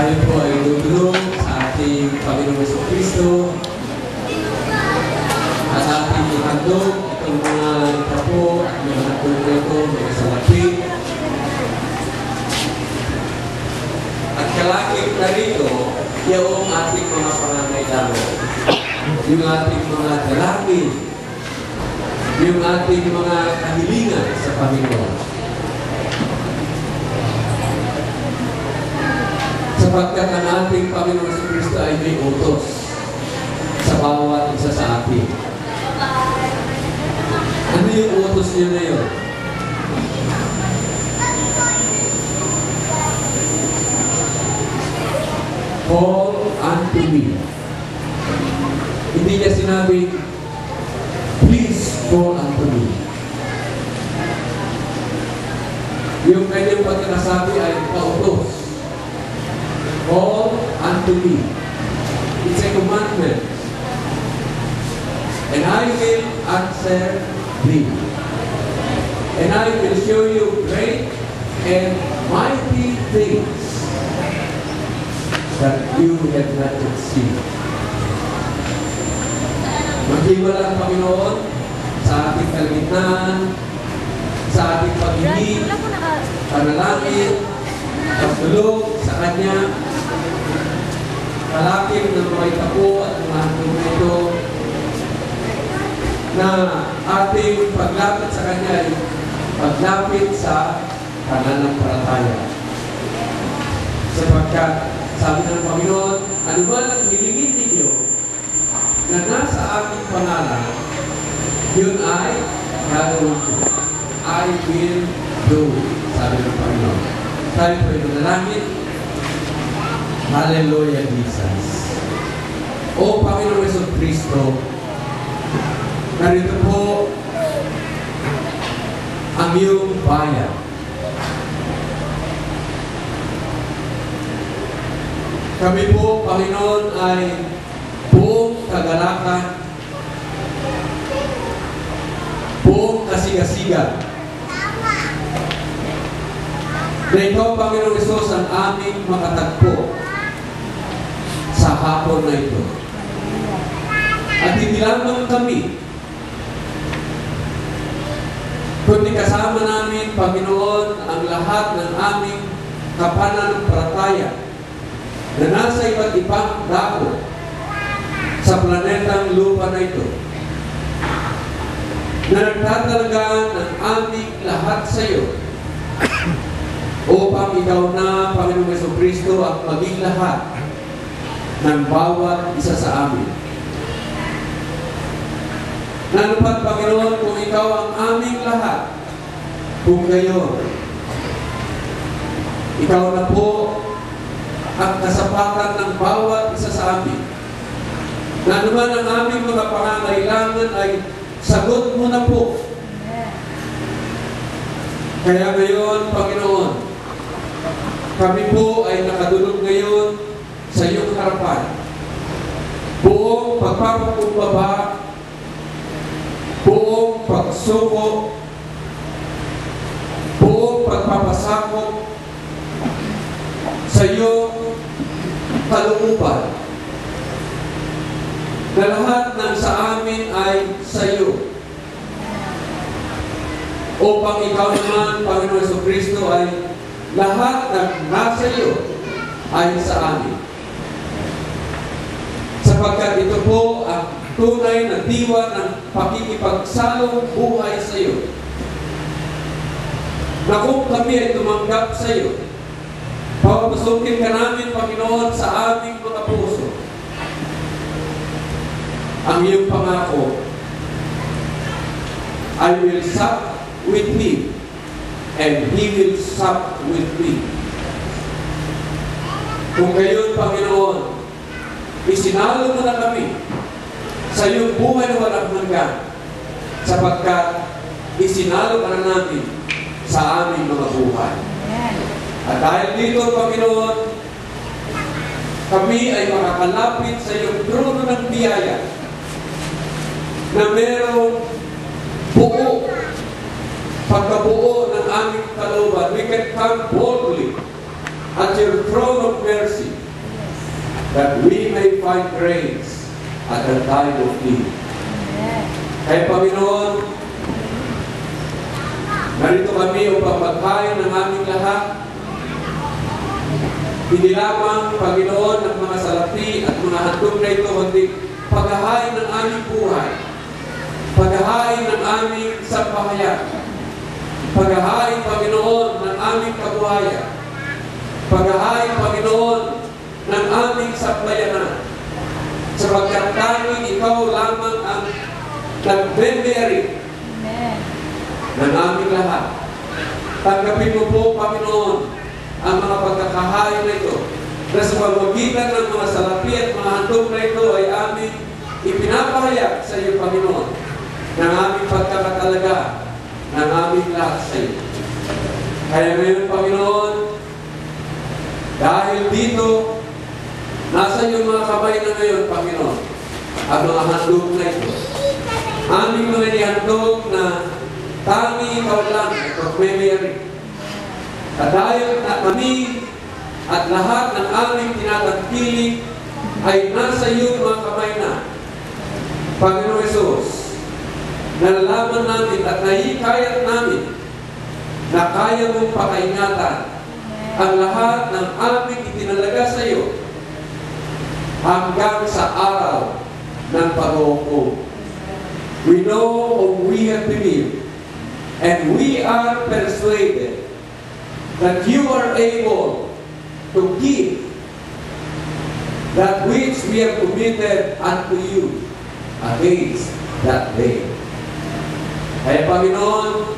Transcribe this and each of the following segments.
Tayo po ay dudulog sa ating Panginoong Jesucristo at ating ihandog itong mga itapo at mga natulog mga salapi. At kalakip na rito, yung ating mga pangangailangan, yung ating mga dalangin, yung ating mga kahilingan sa Panginoon. Sapagkat ang ating Panginoon Jesucristo ay may utos sa bawat isa sa atin. Ano yung utos niya na yun? Call unto me. Hindi niya sinabi, please call unto me. Yung kanyang pagkakasabi ay pautos. Call unto me. It's a commandment. And I will answer thee. And I will show you great and mighty things that you have not yet seen. Maghiwala ang Panginoon sa ating kalimitan, sa ating pag-ibig, panalangin, pagtulog sa Kanya, kalakip ng mga itapo at mga handog ito, na ating paglapit sa Kanya ay paglapit sa pananampalataya. Sapagkat sabi ng Panginoon, ano ba ang hilingin ninyo na nasa aking pangalan, yun ay gagawin ko. I will do, sabi ng Panginoon. Tayo po ay manalangin. Hallelujah, Jesus. O Panginoon Jesucristo, narito po ang iyong bayan. Kami po, Panginoon, ay buong kagalakan, buong kasigasigan. Na ikaw, Panginoon Jesus, ang aming makatagpo sa hapon na ito. At hindi lamang kami, kundi kasama namin, Panginoon, ang lahat ng aming kapananampalataya na nasa iba't ibang dako sa planetang lupa na ito, na nagtatalagaan ng aming lahat sa iyo upang ikaw na, Panginoong Jesucristo, ang maging lahat ng bawat isa sa amin. Nanupat, Panginoon, kung ikaw ang aming lahat, kung gayon, ikaw na po ang kasapatan ng bawat isa sa amin. Na naman ang aming mga pangangailangan ay sagot mo na po. Kaya ngayon, Panginoon, kami po ay nakadulog ngayon sa iyong harapan. Buong pagpapakumbaba, buong pagsuko, buong pagpapasakop sa iyong kalooban, na lahat ng sa amin ay sa iyo. Upang ikaw naman, Panginoon Jesucristo, ay lahat ng nasa iyo ay sa amin. Sapagkat ito po ang tunay na diwa ng pakikipagsalong buhay sa iyo. Na kung kami ay tumanggap sa iyo, papasukin ka namin, Panginoon, sa aming mga puso ang iyong pangako. I will sup with Him and He will sup with me. Kung gayon, Panginoon, isinalo mo na kami sa iyong buhay na walang hanggan, sapagkat isinalo ka na namin sa aming mga buhay. At dahil dito, Panginoon, kami ay makakalapit sa iyong trono ng biyaya na merong buo, pagkabuo ng aming kalooban. We can come boldly at your throne of mercy, that we may find grace at the time of need. Kaya Panginoon, narito kami upang magkain ng aming lahat. Hindi lamang, Panginoon, ng mga salapi at mga handog na ito, kundi paghahain ng aming buhay, paghahain ng aming sampahayan, paghahain, Panginoon, ng aming kabuhayan, paghahain, Panginoon, ng aming sambayanan, sapagkat tanging ikaw lamang ang nagbe-merit ng aming lahat. Tanggapin mo po, Panginoon, ang mga pagkakahain na ito, na sa pamamagitan ng mga salapi at mga handog na ito ay aming ipinapahayag sa iyo, Panginoon, ng aming pagkakatalaga, ng aming lahat sa iyo. Kaya ngayon, Panginoon, dahil dito, nasa iyong mga kamay na ngayon, Panginoon, ang mga handog na ito. Aming mga nihandog na tangi ikaw lang at pagmemeri. At dahil na kami at lahat ng aming tinatangkilik ay nasa iyong mga kamay na, Panginoon Hesus, nalalaman namin at nahihikayat namin na kaya mong pakaingatan ang lahat ng aming itinalaga sa iyo hanggang sa araw ng pag-uukom. We know whom we have believed, and we are persuaded that you are able to give that which we have committed unto you against that day. Kaya Panginoon,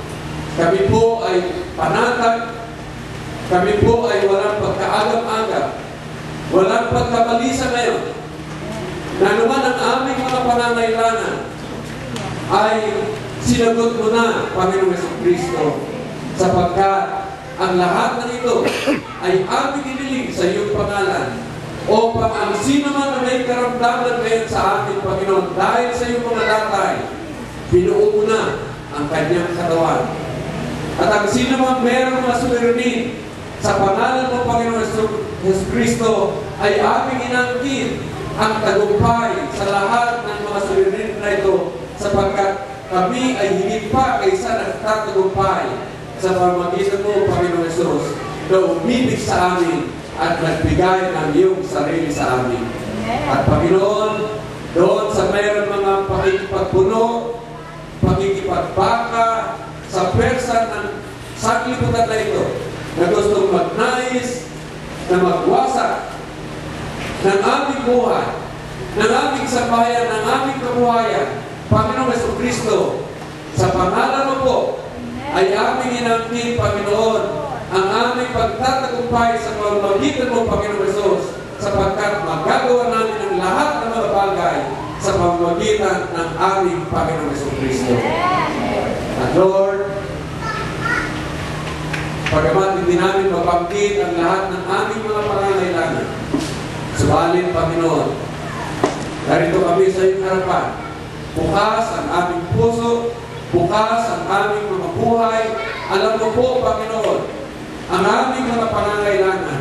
kami po ay panatag, kami po ay walang pagkaagam-agam, walang pagkabalisa ngayon, na naman ang aming mga pangangailangan ay sinagot mo na, Panginoong Jesucristo, sapagkat ang lahat ng ito ay aming iniling sa iyong pangalan upang ang sino man na may karamdaman ngayon sa amin, Panginoon, dahil sa iyong mga latay, binuo mo na ang kanyang katawan. At ang sino man mayroong masuliranin sa pangalan mo, Panginoon Jesucristo, ay aming inangkin ang tagumpay sa lahat ng mga suliranin na ito, sapagkat kami ay higit pa kaysa nagtatagumpay sa pamamagitan mo, Panginoon Hesus, na umibig sa amin at nagbigay ng iyong sarili sa amin. At Panginoon, doon sa mayroon mga pakikipagpuno, pakikipagbaka, sa pwersa ng sanglibutan na ito, na gustong magnais, na magwasak ng aming buhay, ng aming sambahayan, ng aming kabuhayan, Panginoong Jesucristo, sa pangalan mo po, ay aming inangkin, Panginoon, ang aming pagtatagumpay sa pamamagitan mo, Panginoong Jesus, sapagkat magagawa namin ang lahat ng mga bagay sa pamamagitan ng aming Panginoong Jesucristo. At Lord, pagamat hindi namin mapangkin ang lahat ng aming mga pangangailangan, subalit, Panginoon, narito kami sa iyong harapan. Bukas ang aming puso, bukas ang aming mga buhay. Alam mo po, Panginoon, ang aming mga pangangailangan.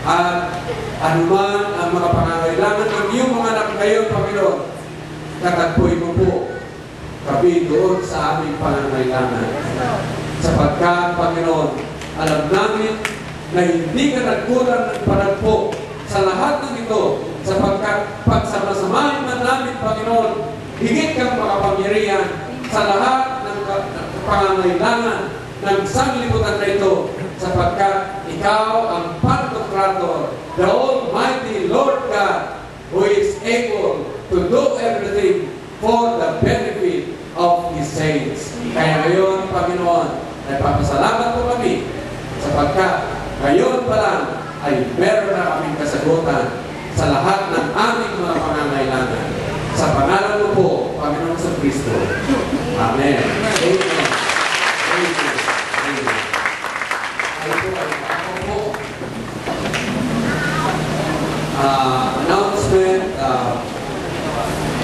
At anuman ang mga pangangailangan ng iyong mga anak ngayon, Panginoon, katagpoy mo po kami doon sa aming pangangailangan. Sapagkat, Panginoon, alam namin na hindi ka nagkulang ng panagpo sa lahat ng ito, sapagkat pagsamasamahin man namin, Panginoon, higit kang makapangyarihan sa lahat ng pangangailangan ng sanglibutan na ito, sapagkat ikaw ang Pantocrator, the Almighty Lord God, who is able to do everything for the benefit of His saints. Kaya ngayon, Panginoon, nagpapasalamat po kami, sapagkat ngayon pa lang ay meron na kaming kasagutan sa lahat ng aming mga pangangailangan. Sa pangalan mo po, Panginoong Jesucristo. Amen. Amen. Amen. Amen. Ako po. Announcement.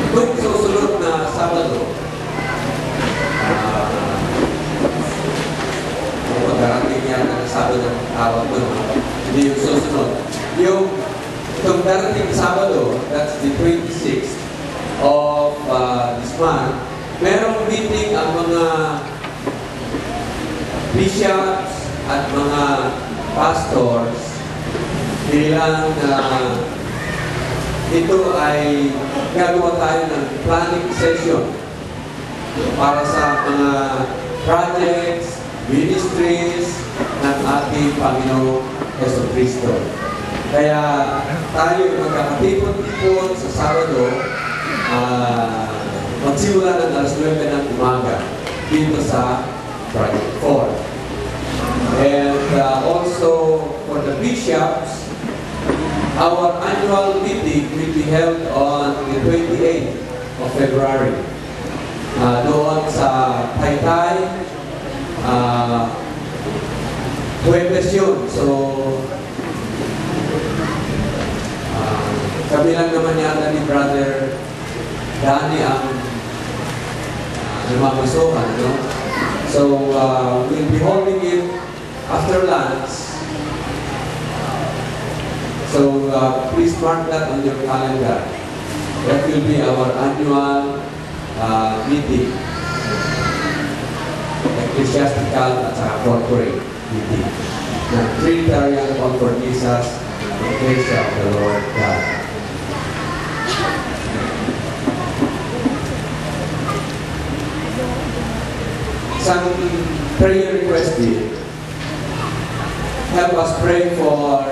Itong susunod na Sabado. Pagkarating yan ng Sabado tawag mo, hindi yung susunod. Yung itong darating Sabado, that's the 26th of this month, merong meeting ang mga bishops at mga pastors bilang ito ay gagawa tayo ng planning session para sa mga projects, ministries ng ating Panginoong Jesucristo. Kaya tayo magkakatipon-tipon sa Sabado, magsimula ng alas 9 ng umaga dito sa Project 4. And also for the bishops, our annual meeting will be held on the 28th of February. Doon sa Taytay, Huwebes yun. So, kami lang naman yata ni Brother Danny ang namamasukan, no? So, we'll be holding it after lunch. So, please mark that on your calendar. That will be our annual meeting. Ecclesiastical at saka corporate meeting. Na Trinitarian Concorditas Iglesia of the Lord God. Some prayer request din. Help us pray for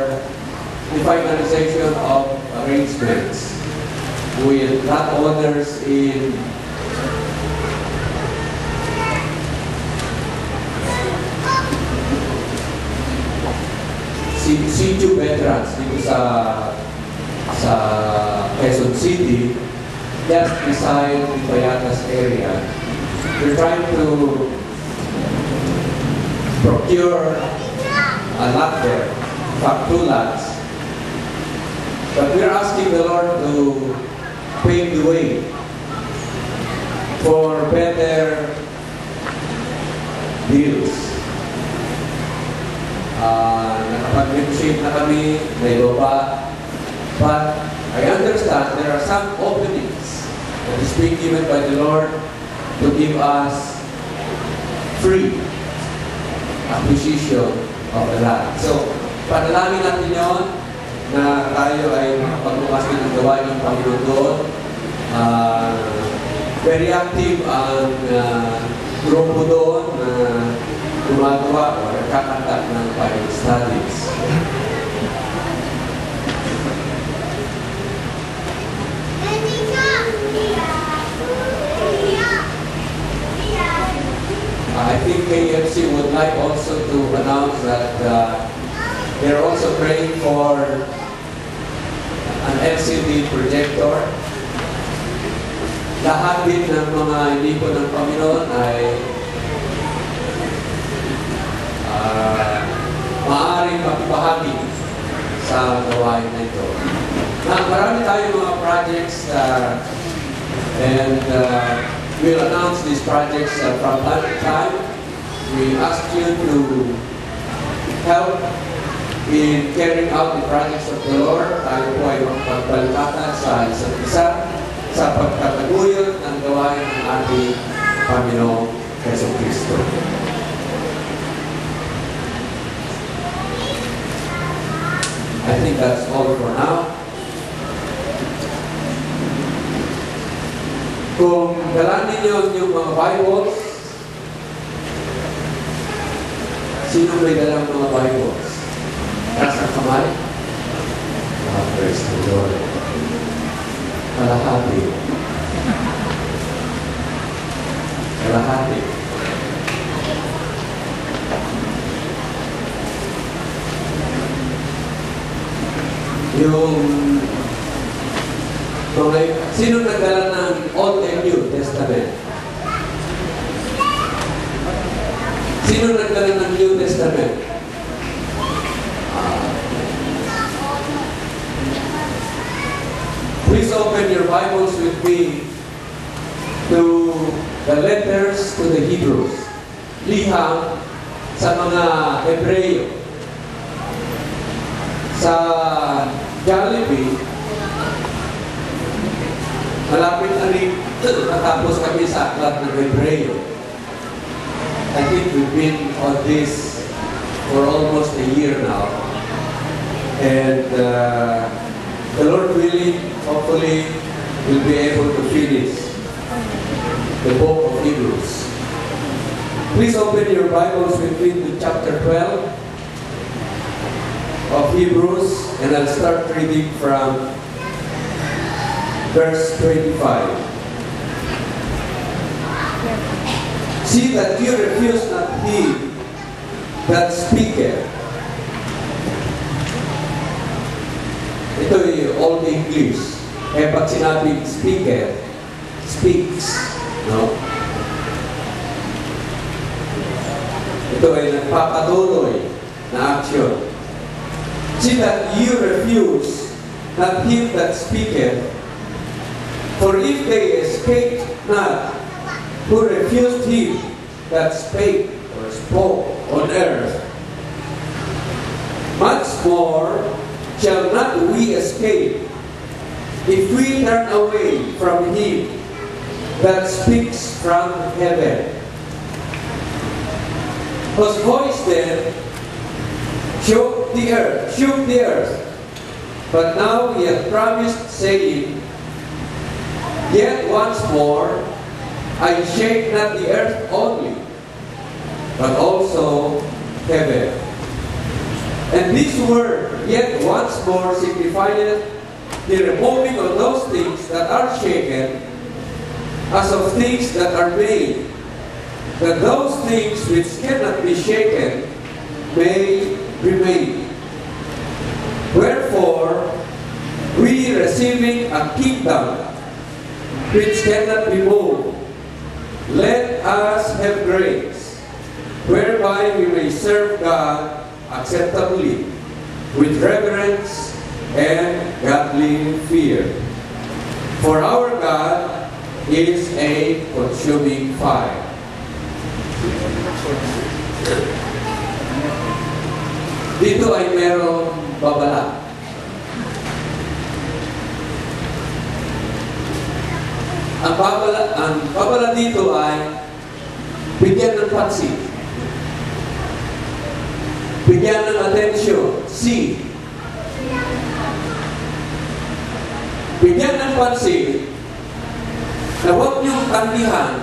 the finalization of arrangements with lot owners in C2 veterans dito sa Quezon City, just beside the Payatas area. We're trying to procure a lot there, in fact 2 lots. But we're asking the Lord to pave the way for better deals. Nakapag-negotiate na kami, may baba. But I understand there are some openings that is being given by the Lord to give us free acquisition of the land. So, panalangin natin yun na tayo ay pagbukas ng gawain ng Panginoon doon. Very active ang grupo doon na gumagawa o nagkakandak ng Bible studies. I think KFC would like also to announce that they're also praying for an LCD projector. Lahat din ng mga inipo ng Panginoon ay maaaring makibahagi sa gawain na ito. Marami tayong mga projects and we'll announce these projects from time to time. We ask you to help in carrying out the projects of the Lord. Tayo po ay magpagbalikatan sa isa't isa sa pagtataguyod ng gawain ng ating Panginoong Jesucristo. I think that's all for now. Kung dalan ninyo yung mga Bibles, sino may dalang mga Bibles? Nasa kamay? Praise the Lord. Kalahati. Kalahati. Yung sino nagdala ng Old and New Testament? Sino nagdala ng New Testament? Please open your Bibles with me to the letters to the Hebrews. Liham sa mga Hebreo. sa Jollibee, malapit na rin natapos kami sa aklat ng Hebreo. I think we've been on this for almost a year now. And the Lord willing, hopefully, we'll be able to finish the book of Hebrews. Please open your Bibles with me to chapter 12 of Hebrews, and I'll start reading from verse 25. See that you refuse not him that speaketh. Ito yung Old English. Eh, pag sinabing speaketh, speaks. No? Ito ay nagpapatuloy na action. See that you refuse not him that speaketh, for if they escaped not who refused him that spake or spoke on earth, much more shall not we escape if we turn away from him that speaks from heaven, whose voice then shook the earth. But now he hath promised, saying, Yet once more I shake not the earth only, but also heaven. And this word, yet once more, signifieth the removing of those things that are shaken, as of things that are made, that those things which cannot be shaken may remain. Wherefore, we receiving a kingdom which cannot be moved, let us have grace, whereby we may serve God acceptably, with reverence and godly fear. For our God is a consuming fire. Dito ay merong babala. Ang babala dito ay bigyan ng pansin. Bigyan ng atensyon. See. Bigyan ng pansin na huwag niyong tanggihan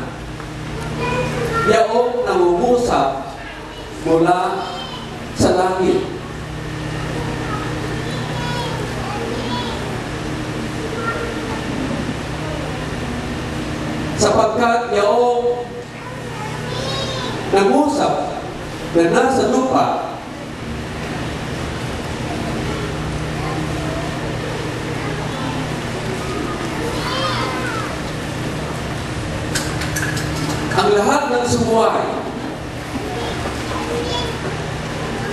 yaong nangungusap mula sa langit. Sapagkat yaong nangusap na nasa lupa, ang lahat ng sumuway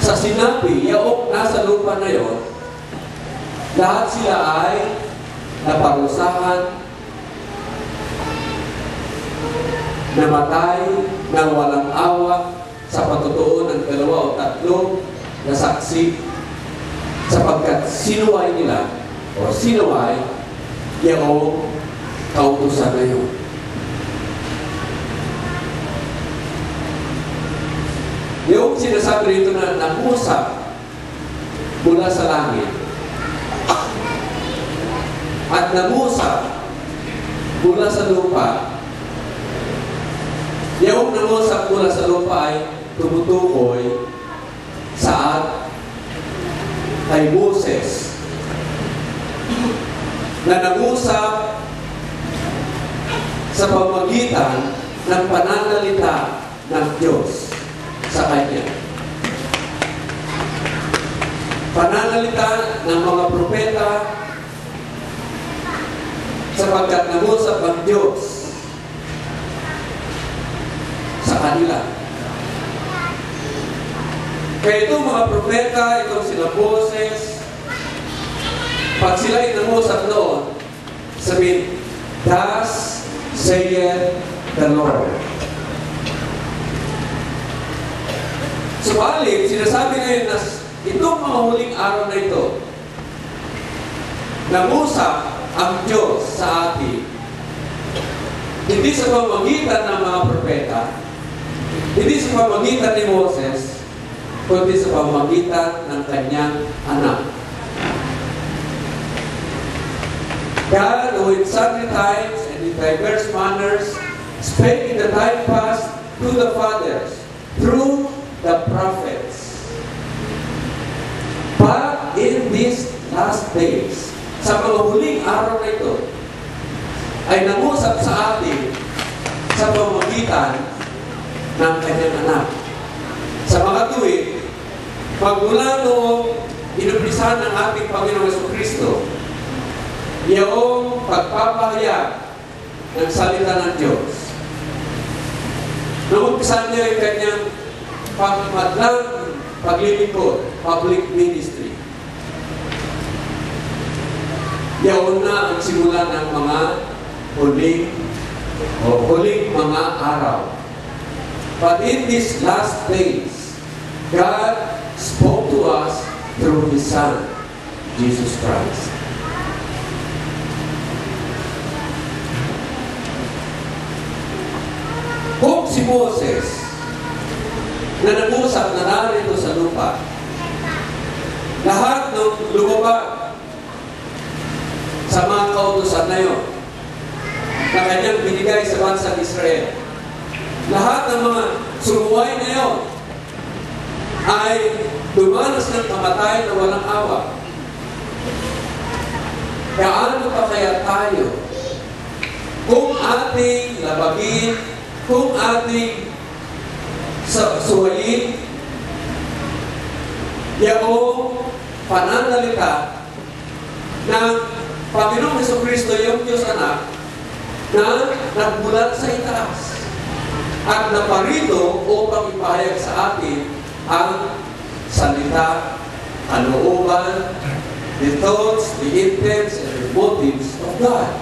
sa sinabi, yaong nasa lupa na yon, lahat sila ay naparusahan, namatay ng walang awa sa patutuo ng 2 o 3 na saksi, sapagkat sinuway nila o sinuway yaong kautusan na yun. Yung sinasabi rito na nangusap mula sa langit at nangusap mula sa lupa, yung nangusap mula sa lupa ay tumutukoy saan kay Moses na nangusap sa pamagitan ng pananalita ng Diyos sa kanya. Pananalita ng mga propeta sapagkat nangusap ang Diyos sa kanila. Kaya itong mga propeta, itong sila Moses, pag sila'y nangusap doon, sabihin, Thus saith the Lord. Subalit, sinasabi ngayon na itong mga huling araw na ito, nangusap ang Diyos sa atin, hindi sa pamamagitan ng mga propeta, hindi sa pamamagitan ni Moses, kundi sa pamamagitan ng kanyang anak. God, who in sundry times and in diverse manners spake in the time past to the fathers through the prophets. But in these last days, sa mga huling araw na ito, ay nangusap sa atin sa pamamagitan ng kanyang anak. Sa mga tuwid, magmula noong inumpisahan ng ating Panginoong Jesucristo, iyong pagpapahayag ng salita ng Diyos. Noong umpisahan niya yung kanyang pagmadlang paglilingkod, public ministry. Yaon na ang simula ng mga huling mga araw. But in these last days, God spoke to us through His Son, Jesus Christ. Kung si Moses na nag-usap na narito sa lupa, lahat ng lumabag sa mga kautusan na yun na kanyang binigay sa bansang Israel, lahat ng mga sumuway na yun ay dumanas ng kamatayan na walang awa. Gaano pa kaya tayo kung ating labagin, kung ating suwayin yung pananalita ng Panginoong Jesucristo, yung Diyos Anak, na nagbulat sa itaas at naparito upang ipahayag sa atin ang salita, kalooban, the thoughts, the intents, and the motives of God.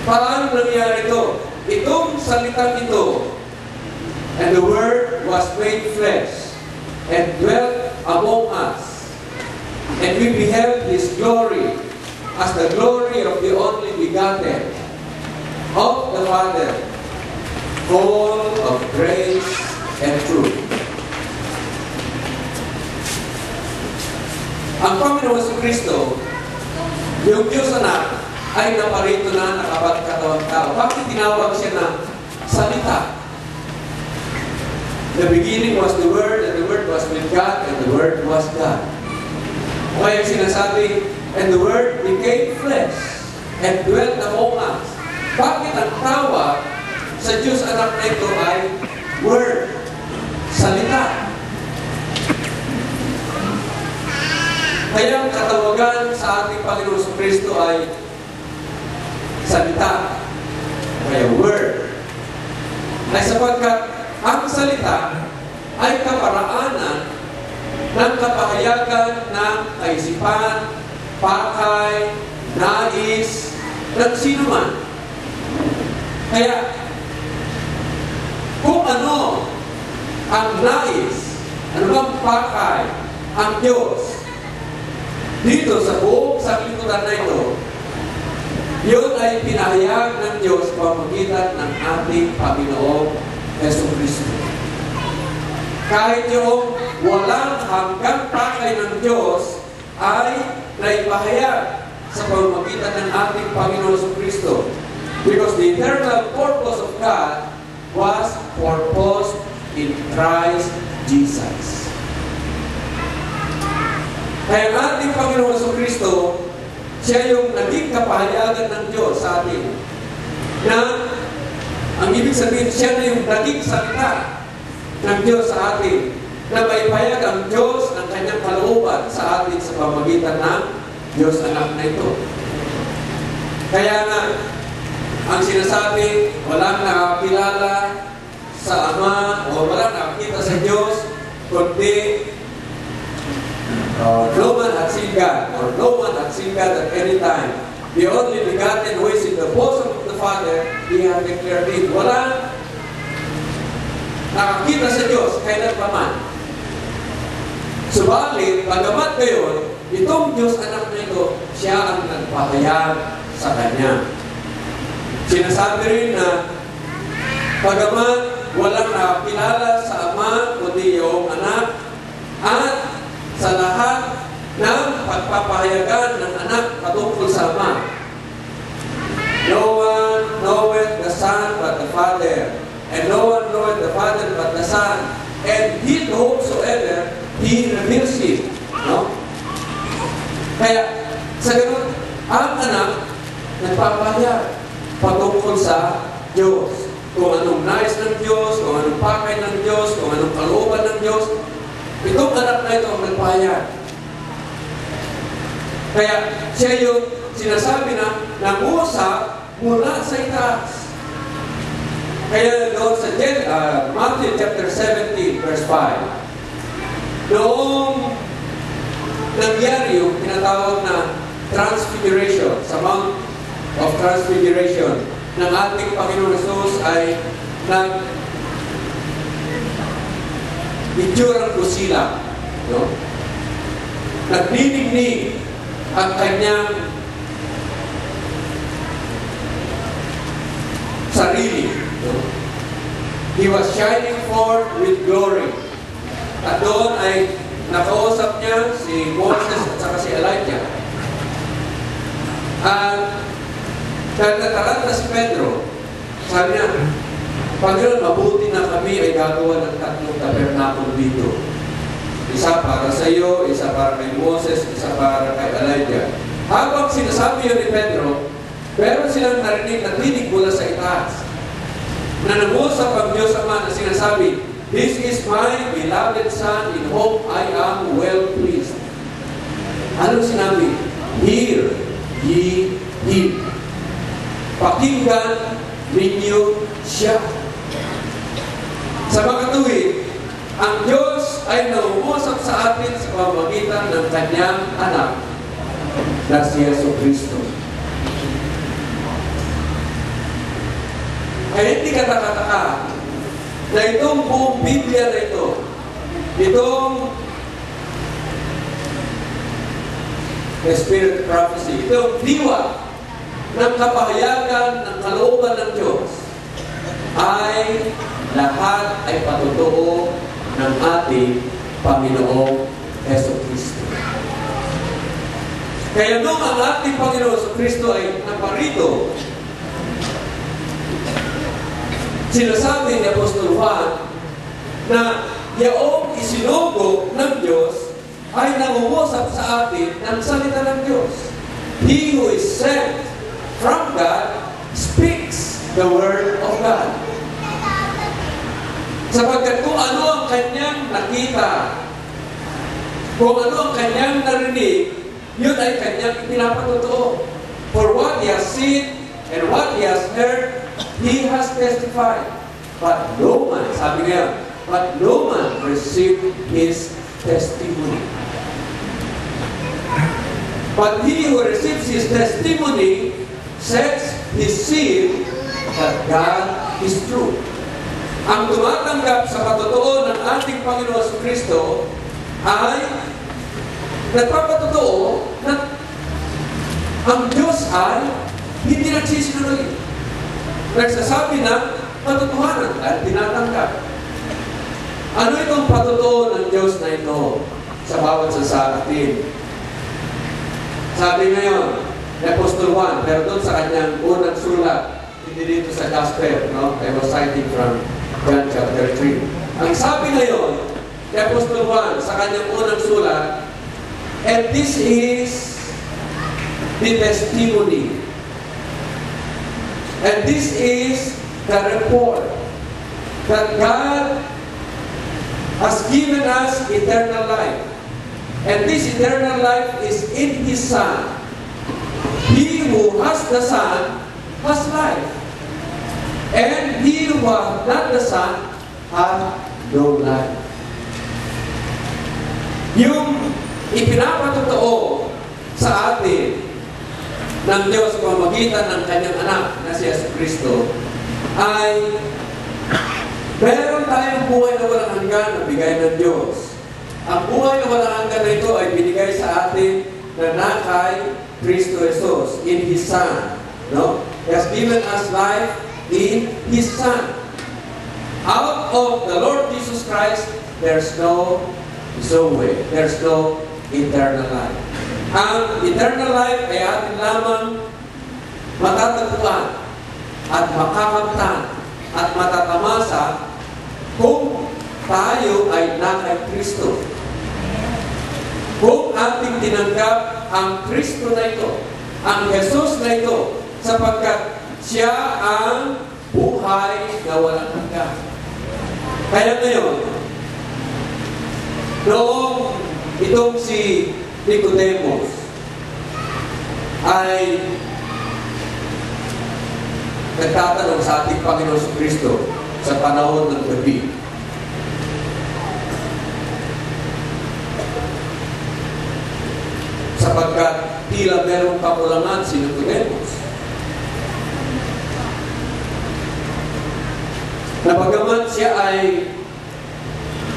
Paano nangyari ito? Itong salitang ito, and the Word was made flesh, and dwelt among us, and we beheld His glory, as the glory of the only begotten of the Father, full of grace and truth. Ang Panginoong Jesucristo, yung Diyos Anak, ay naparito na nakapagkatawang tao. Bakit tinawag siya na salita? The beginning was the Word, and the Word was with God, and the Word was God. Kaya sinasabi, and the Word became flesh, and dwelt among us. Bakit ang tawag sa Diyos Anak na ito ay Word, salita? Kaya ang katawagan sa ating Panginoon Jesucristo ay salita, kaya Word. Ay sapagkat ang salita ay kaparaanan ng kapahayagan ng kaisipan, pakay, nais, ng sino man. Kaya, kung ano ang nais, ano bang pakay, ang Diyos, dito sa buong sanglibutan na ito, yun ay pinahayag ng Diyos pamamagitan ng ating Panginoong Jesucristo. Kahit yung walang hanggang pakay ng Diyos ay naipahayag sa pamamagitan ng ating Panginoong Jesucristo. Because the eternal purpose of God was purposed in Christ Jesus. Kaya ang ating Panginoong Jesucristo, siya yung naging kapahayagan ng Diyos sa atin. Na, ang ibig sabihin, siya na yung naging salita ng Diyos sa atin. Na may pahayag ang Diyos ng kanyang kalooban sa atin sa pamamagitan ng Diyos Anak na ito. Kaya nga, ang sinasabi, walang nakakilala sa Ama o walang nakakita sa Diyos, kundi no man had seen God, or no one had seen God at any time. The only begotten who is in the bosom of the Father, He had declared it. Wala nakakita sa Diyos kailan pa man. Subalit, bagamat gayon, itong Diyos anak na ito, siya ang nagpahayag sa Kanya. Sinasabi rin na, bagamat walang nakakilala sa Ama, kundi yung anak, at sa lahat ng pagpapahayagan ng anak patungkol sa Ama. No one knoweth the Son but the Father, and no one knoweth the Father but the Son, and he to whomsoever he reveals it. No? Kaya, sa ganun, ang anak nagpapahayag patungkol sa Diyos. Kung anong nais ng Diyos, kung anong pakay ng Diyos, kung anong kalooban ng Diyos, itong anak na ito ang nagpahayag. Kaya, siya yung sinasabi na nangusap mula sa itaas. Kaya doon sa Matthew chapter 17, verse 5, noong nangyari yung tinatawag na Transfiguration, sa Mount of Transfiguration, ng ating Panginoon Jesus ay nag-itsurang kusila. No? Nagniningning ang kanyang sarili. No? He was shining forth with glory. At doon ay nakausap niya si Moses at saka si Elijah. At dahil nataranta si Pedro, sabi niya, Panginoon, mabuti na kami ay gagawa ng 3 tabernakulo dito. Isa para sa iyo, isa para kay Moses, isa para kay Elijah. Habang sinasabi yun ni Pedro, meron silang narinig na tinig mula sa itaas na nangusap ang Diyos Ama na sinasabi, "This is my beloved Son in whom I am well pleased." Anong sinabi? "Hear ye him." Pakinggan ninyo siya. Sa mga tuwid, ang Diyos ay nangungusap sa atin sa pamamagitan ng Kanyang anak na si Jesucristo. Kaya hindi ka nakataka na itong buong Biblia na ito, itong the Spirit Prophecy, itong diwa ng kapahayagan ng kalooban ng Diyos, ay lahat ay patotoo ng ating Panginoong Jesucristo. Kaya nung ang ating Panginoong Jesucristo ay naparito, sinasabi ni Apostol Juan na yaong isinugo ng Diyos ay nangungusap sa atin ng salita ng Diyos. He who is sent from God speaks the word of God. Sapagkat kung ano ang kanyang nakita, kung ano ang kanyang narinig, yun ay kanyang pinapatotoo. For what he has seen and what he has heard, he has testified. But no man, sabi niya, but no man received his testimony. But he who receives his testimony sets his seal that God is true. Ang tumatanggap sa patotoo ng ating Panginoon Kristo ay nagpapatotoo na ang Diyos ay hindi nagsisinungaling. Nagsasabi ng katotohanan dahil tinatanggap. Ano itong patotoo ng Diyos na ito sa bawat sa atin? Sabi ngayon, ni Apostol Juan, pero doon sa kanyang unang sulat, hindi dito sa Gospel, no? I was citing from John chapter 3. Ang sabi ngayon, ni Apostol Juan, sa kanyang unang sulat, and this is the testimony. And this is the report that God has given us eternal life. And this eternal life is in His Son. He who has the Son has life. And he who has not the Son has no life. Yung ipinapatotoo sa atin ng Diyos sa pamamagitan ng Kanyang anak na si Jesucristo ay meron tayong buhay na walang hanggan na bigay ng Diyos. ang buhay na walang hanggan na ito ay binigay sa atin na kay Kristo Jesus in His Son. No? He has given us life in His Son. Out of the Lord Jesus Christ, there's no Zoe. There's no eternal life. Ang eternal life ay atin lamang matatagpuan at makakamtan at matatamasa kung tayo ay na kay Kristo. Kung ating tinanggap ang Kristo na ito, ang Jesus na ito, sapagkat siya ang buhay na walang hanggan. Kaya ngayon, noong itong si Nicodemus ay nagtatanong sa ating Panginoon Kristo sa panahon ng gabi. Sapagkat tila merong kakulangan si Nicodemus. Na bagaman siya ay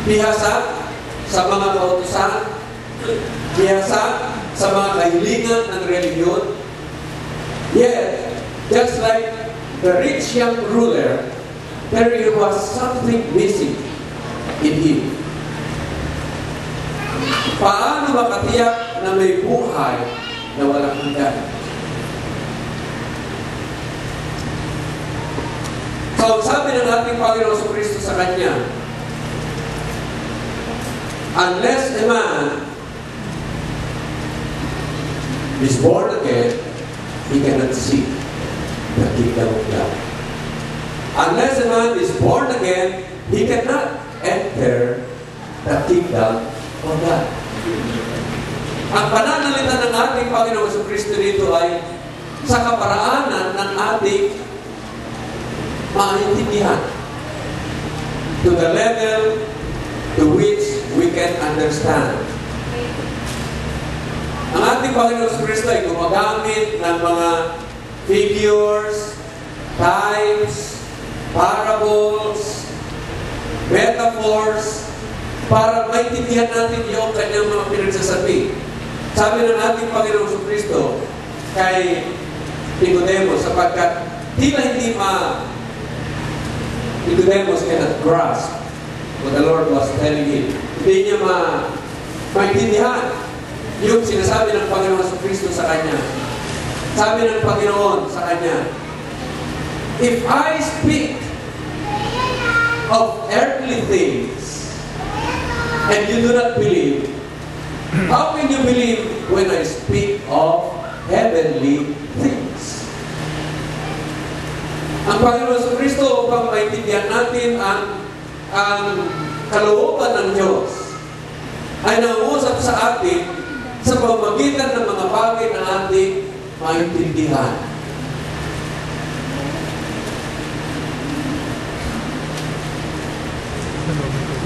bihasa sa mga kautusan, bihasa sa mga kahilingan ng reliyon, yet, just like the rich young ruler, there was something missing in him. Paano makatiyak na may buhay na walang hanggan? So, sabi ng ating Panginoon Kristo sa Kanya, unless a man is born again, he cannot see the kingdom of God. Unless a man is born again, he cannot enter the kingdom of God. Ang pananalita ng ating Panginoon Kristo dito ay sa kaparaanan ng ating maintindihan, to the level to which we can understand. Ang ating Panginoon Kristo ay gumagamit ng mga figures, types, parables, metaphors, para maintindihan natin yung kanyang mga pinagsasabi. Sabi ng ating Panginoon Kristo kay Nicodemus, sapagkat tila hindi Nicodemus cannot grasp what the Lord was telling him. Hindi niya maintindihan yung sinasabi ng Panginoon Kristo sa kanya. Sabi ng Panginoon sa kanya, if I speak of earthly things and you do not believe, how can you believe when I speak of heavenly things? Ang Panginoon Kristo, upang maintindihan natin ang kalooban ng Diyos, ay nangusap sa atin sa pamamagitan ng mga bagay na ating maintindihan.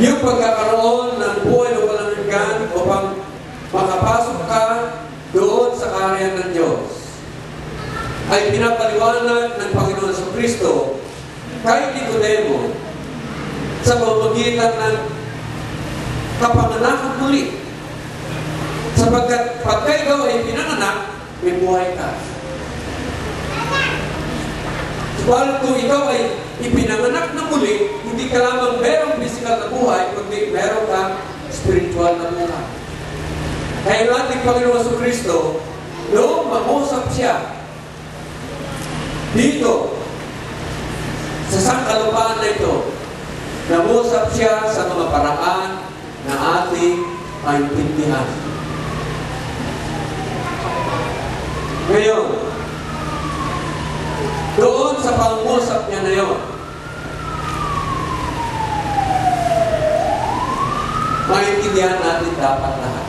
Yung pagkakaroon ng buhay na walang hanggan upang makapasok ka doon sa kaharian ng Diyos ay pinapaliwanag ng Panginoon Kristo kay Nicodemo sa pamamagitan ng kapanganakan muli. Sapagkat pagka ikaw ay pinanganak, may buhay ka. Subalit kung ikaw ay ipinanganak na muli, hindi ka lamang merong physical na buhay, kundi meron kang spiritual na buhay. Kaya ang ating Panginoon Kristo, noong mangusap siya dito, sa sangkalupaan na ito, nangusap siya sa mga paraan na ating maintindihan. Ngayon, doon sa pangusap niya na yun, maintindihan natin dapat lahat.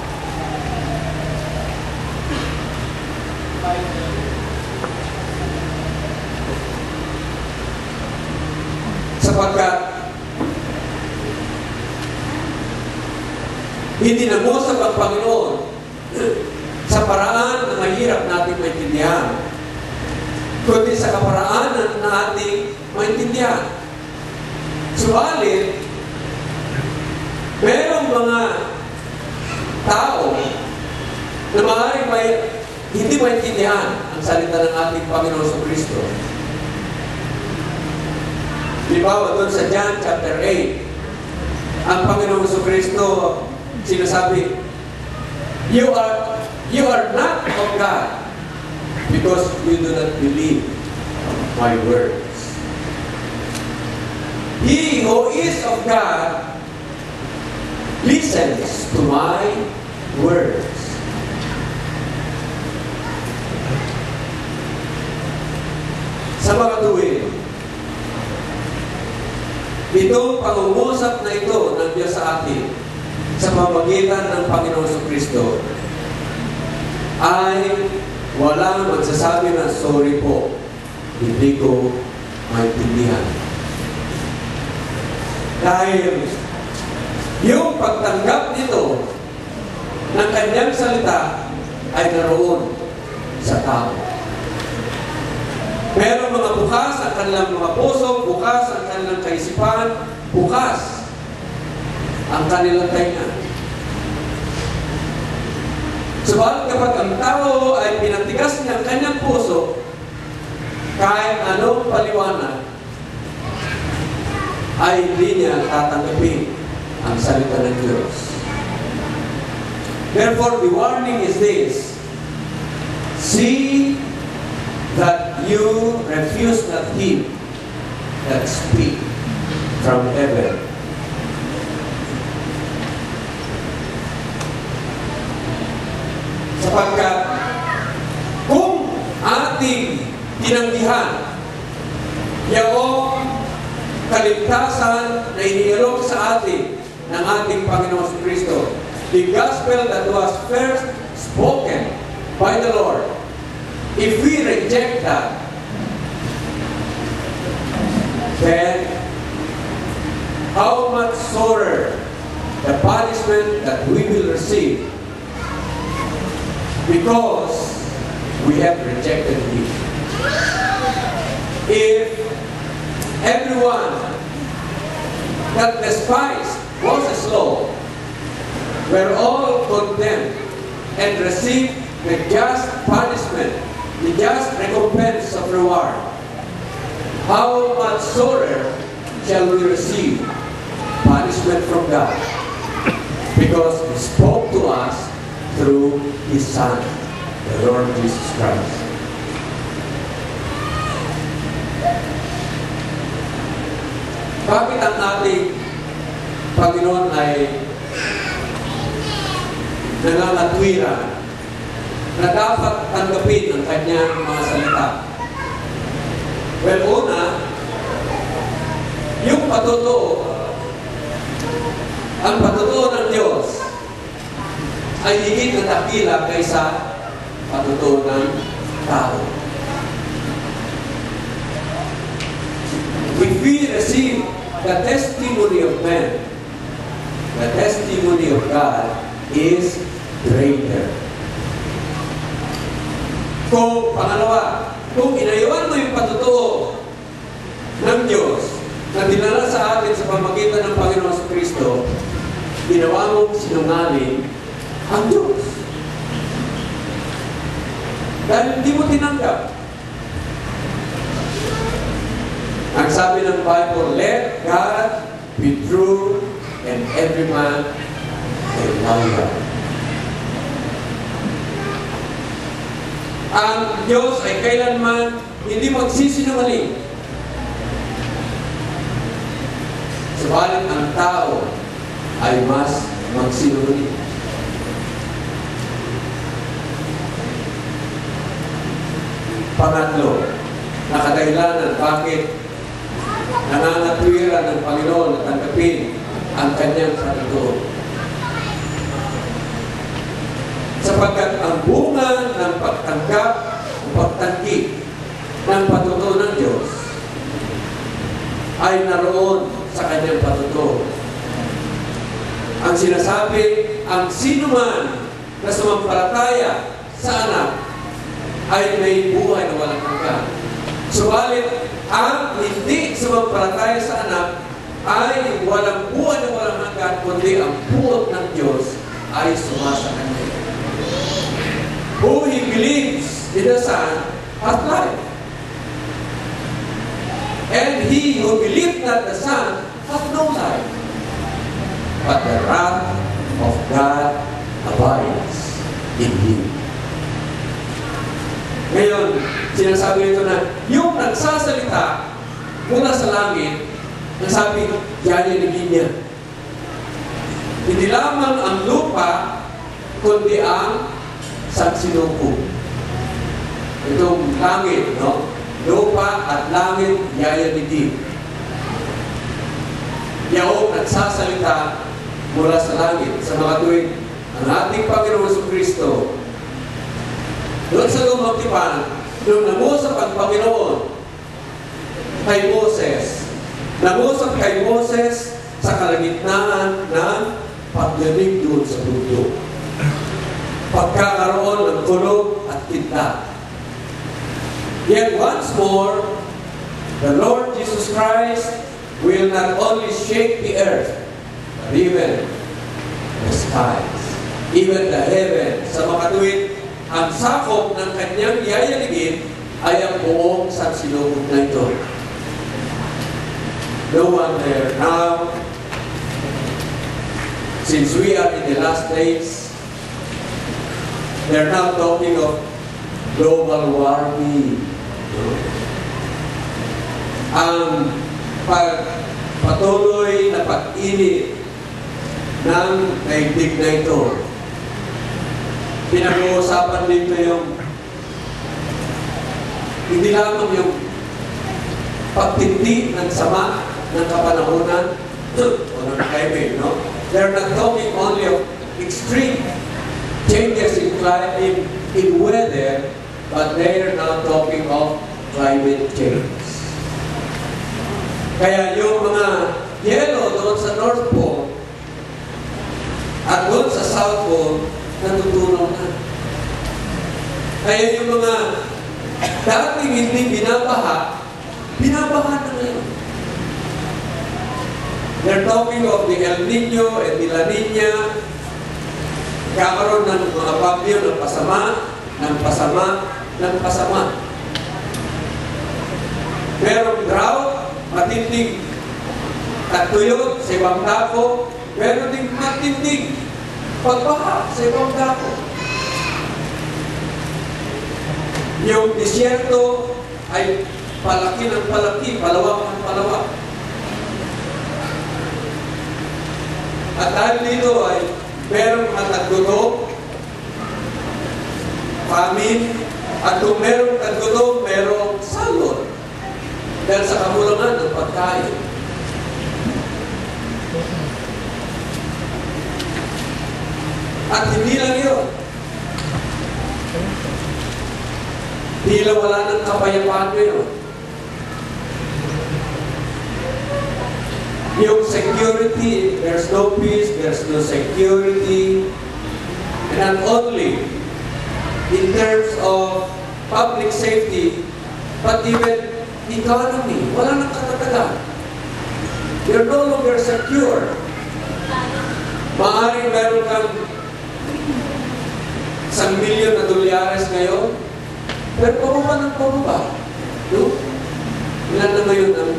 Sapagkat hindi nangusap ang Panginoon sa paraan na mahirap natin maintindihan, kundi sa kaparaanan na ating maintindihan. Subalit, merong mga tao na maaaring hindi maintindihan ang salita ng ating Panginoon Kristo. Halimbawa, doon sa John chapter 8, ang Panginoon Kristo sinasabi, You are not of God because you do not believe my words. He who is of God listens to my words. Sa mga tuwid, itong pangungusap na ito ng Diyos sa atin sa pamamagitan ng Panginoon Kristo ay walang magsasabi na sorry po, hindi ko maintindihan. Dahil yung pagtanggap nito ng kanyang salita ay naroon sa tao. Pero mga bukas ang kanilang mga puso, bukas ang kanilang kaisipan, bukas ang kanilang tainga. Subalit kapag ang tao ay pinatigas niya ang kanyang puso, kahit anong paliwanag, ay hindi niya tatanggapin ang salita ng Diyos. Therefore, the warning is this: see that you refuse not him that speak from heaven. Sapagkat kung ating tinanggihan yung kaligtasan na inialok sa atin ng ating Panginoon Kristo, the gospel that was first spoken by the Lord, if we reject that, then how much sorer the punishment that we will receive because we have rejected Him. If everyone that despised Moses' law were all condemned and received the just punishment, the just recompense of reward, how much sorer shall we receive punishment from God? Because He spoke to us through His Son, the Lord Jesus Christ. Bakit ang ating Panginoon ay nangangatwiran na dapat tanggapin ang kanyang mga salita? Well, una, yung patutuo, ang patutuo ng Diyos ay higit na dakila kaysa patutuo ng tao. If we receive the testimony of man, the testimony of God is greater. Pangalawa, kung inayuan mo yung patutuo ng Diyos na dinala sa atin sa pamagitan ng Panginoon Kristo, ginawa mong sinungaling ang Diyos. Dahil hindi mo tinanggap. Ang sabi ng Bible, let God be true and every man a liar. Ang Diyos ay kailanman hindi magsisinungaling. Subalit ang tao ay mas magsinungaling. Pangatlo, nakadahilanan bakit nangangatwiran ng Panginoon na tanggapin ang kanyang patutuo. Sapagkat ang bunga ng pagtanggap o pagtanggi ng patutuo ng Diyos ay naroon sa kanyang patutuo. Ang sinasabi, ang sinuman na sumampalataya sa anak ay may buhay na walang hanggan. Subalit, ang hindi sumampalataya sa anak ay walang buhay na walang hanggan, kundi ang buot ng Diyos ay sumasa kanya. Who he believes in the Son has life. And he who believes not the Son has no life. But the wrath of God abides in him. Ngayon, sinasabi nito na yung nagsasalita mula sa langit, nasabi, yayanigin niya. Hindi lamang ang lupa, kundi ang sansinuko. Itong langit, no? Lupa at langit, yayanigin. Yaong nagsasalita mula sa langit, sa mga tuwing ang ating Panginoon Jesucristo, doon sa Lumang Tipan, nung nangusap ang Panginoon kay Moses, nangusap kay Moses sa kalagitnaan ng pagdating doon sa bundok. Pagkakaroon ng kulog at kinta. Yet once more, the Lord Jesus Christ will not only shake the earth, but even the skies, even the heaven. Sa makatuwid, ang sakop ng kanyang yayaligin ay ang buong sansinukob na ito. No wonder now, since we are in the last days, they're now talking of global warming. Ang patuloy na pag-init ng daigdig na ito. Pinag-uusapan dito yung hindi lamang yung pagtindi ng sama ng kapanahunan o ng climate, no? They're not talking only of extreme changes in weather, but they're now talking of climate change. Kaya yung mga yellow doon sa North Pole at doon sa South Pole, natutunaw na. Kaya yung mga dating hindi binabaha na ngayon. They're talking of the El Nino and the La Nina. Kakaroon ng mga bagyo ng pasama. Merong drought, matinding tagtuyot sa ibang dako. Meron ding matinding pagbaha sa ibang dako. Yung disyerto ay palaki ng palaki, palawak ng palawak. At dahil dito ay merong matagutong, famine, at kung merong tagutong, merong salot. Dahil sa kakulangan ng pagkain. At hindi lang yun. Tila wala ng kapayapaan ngayon. Yung security, there's no peace, there's no security. And not only in terms of public safety, but even economy. Wala nang katatagan. You're no longer secure. Maaaring meron kang $1,000,000 ngayon, pero pababa ng pababa. No? Ilan na ngayon ang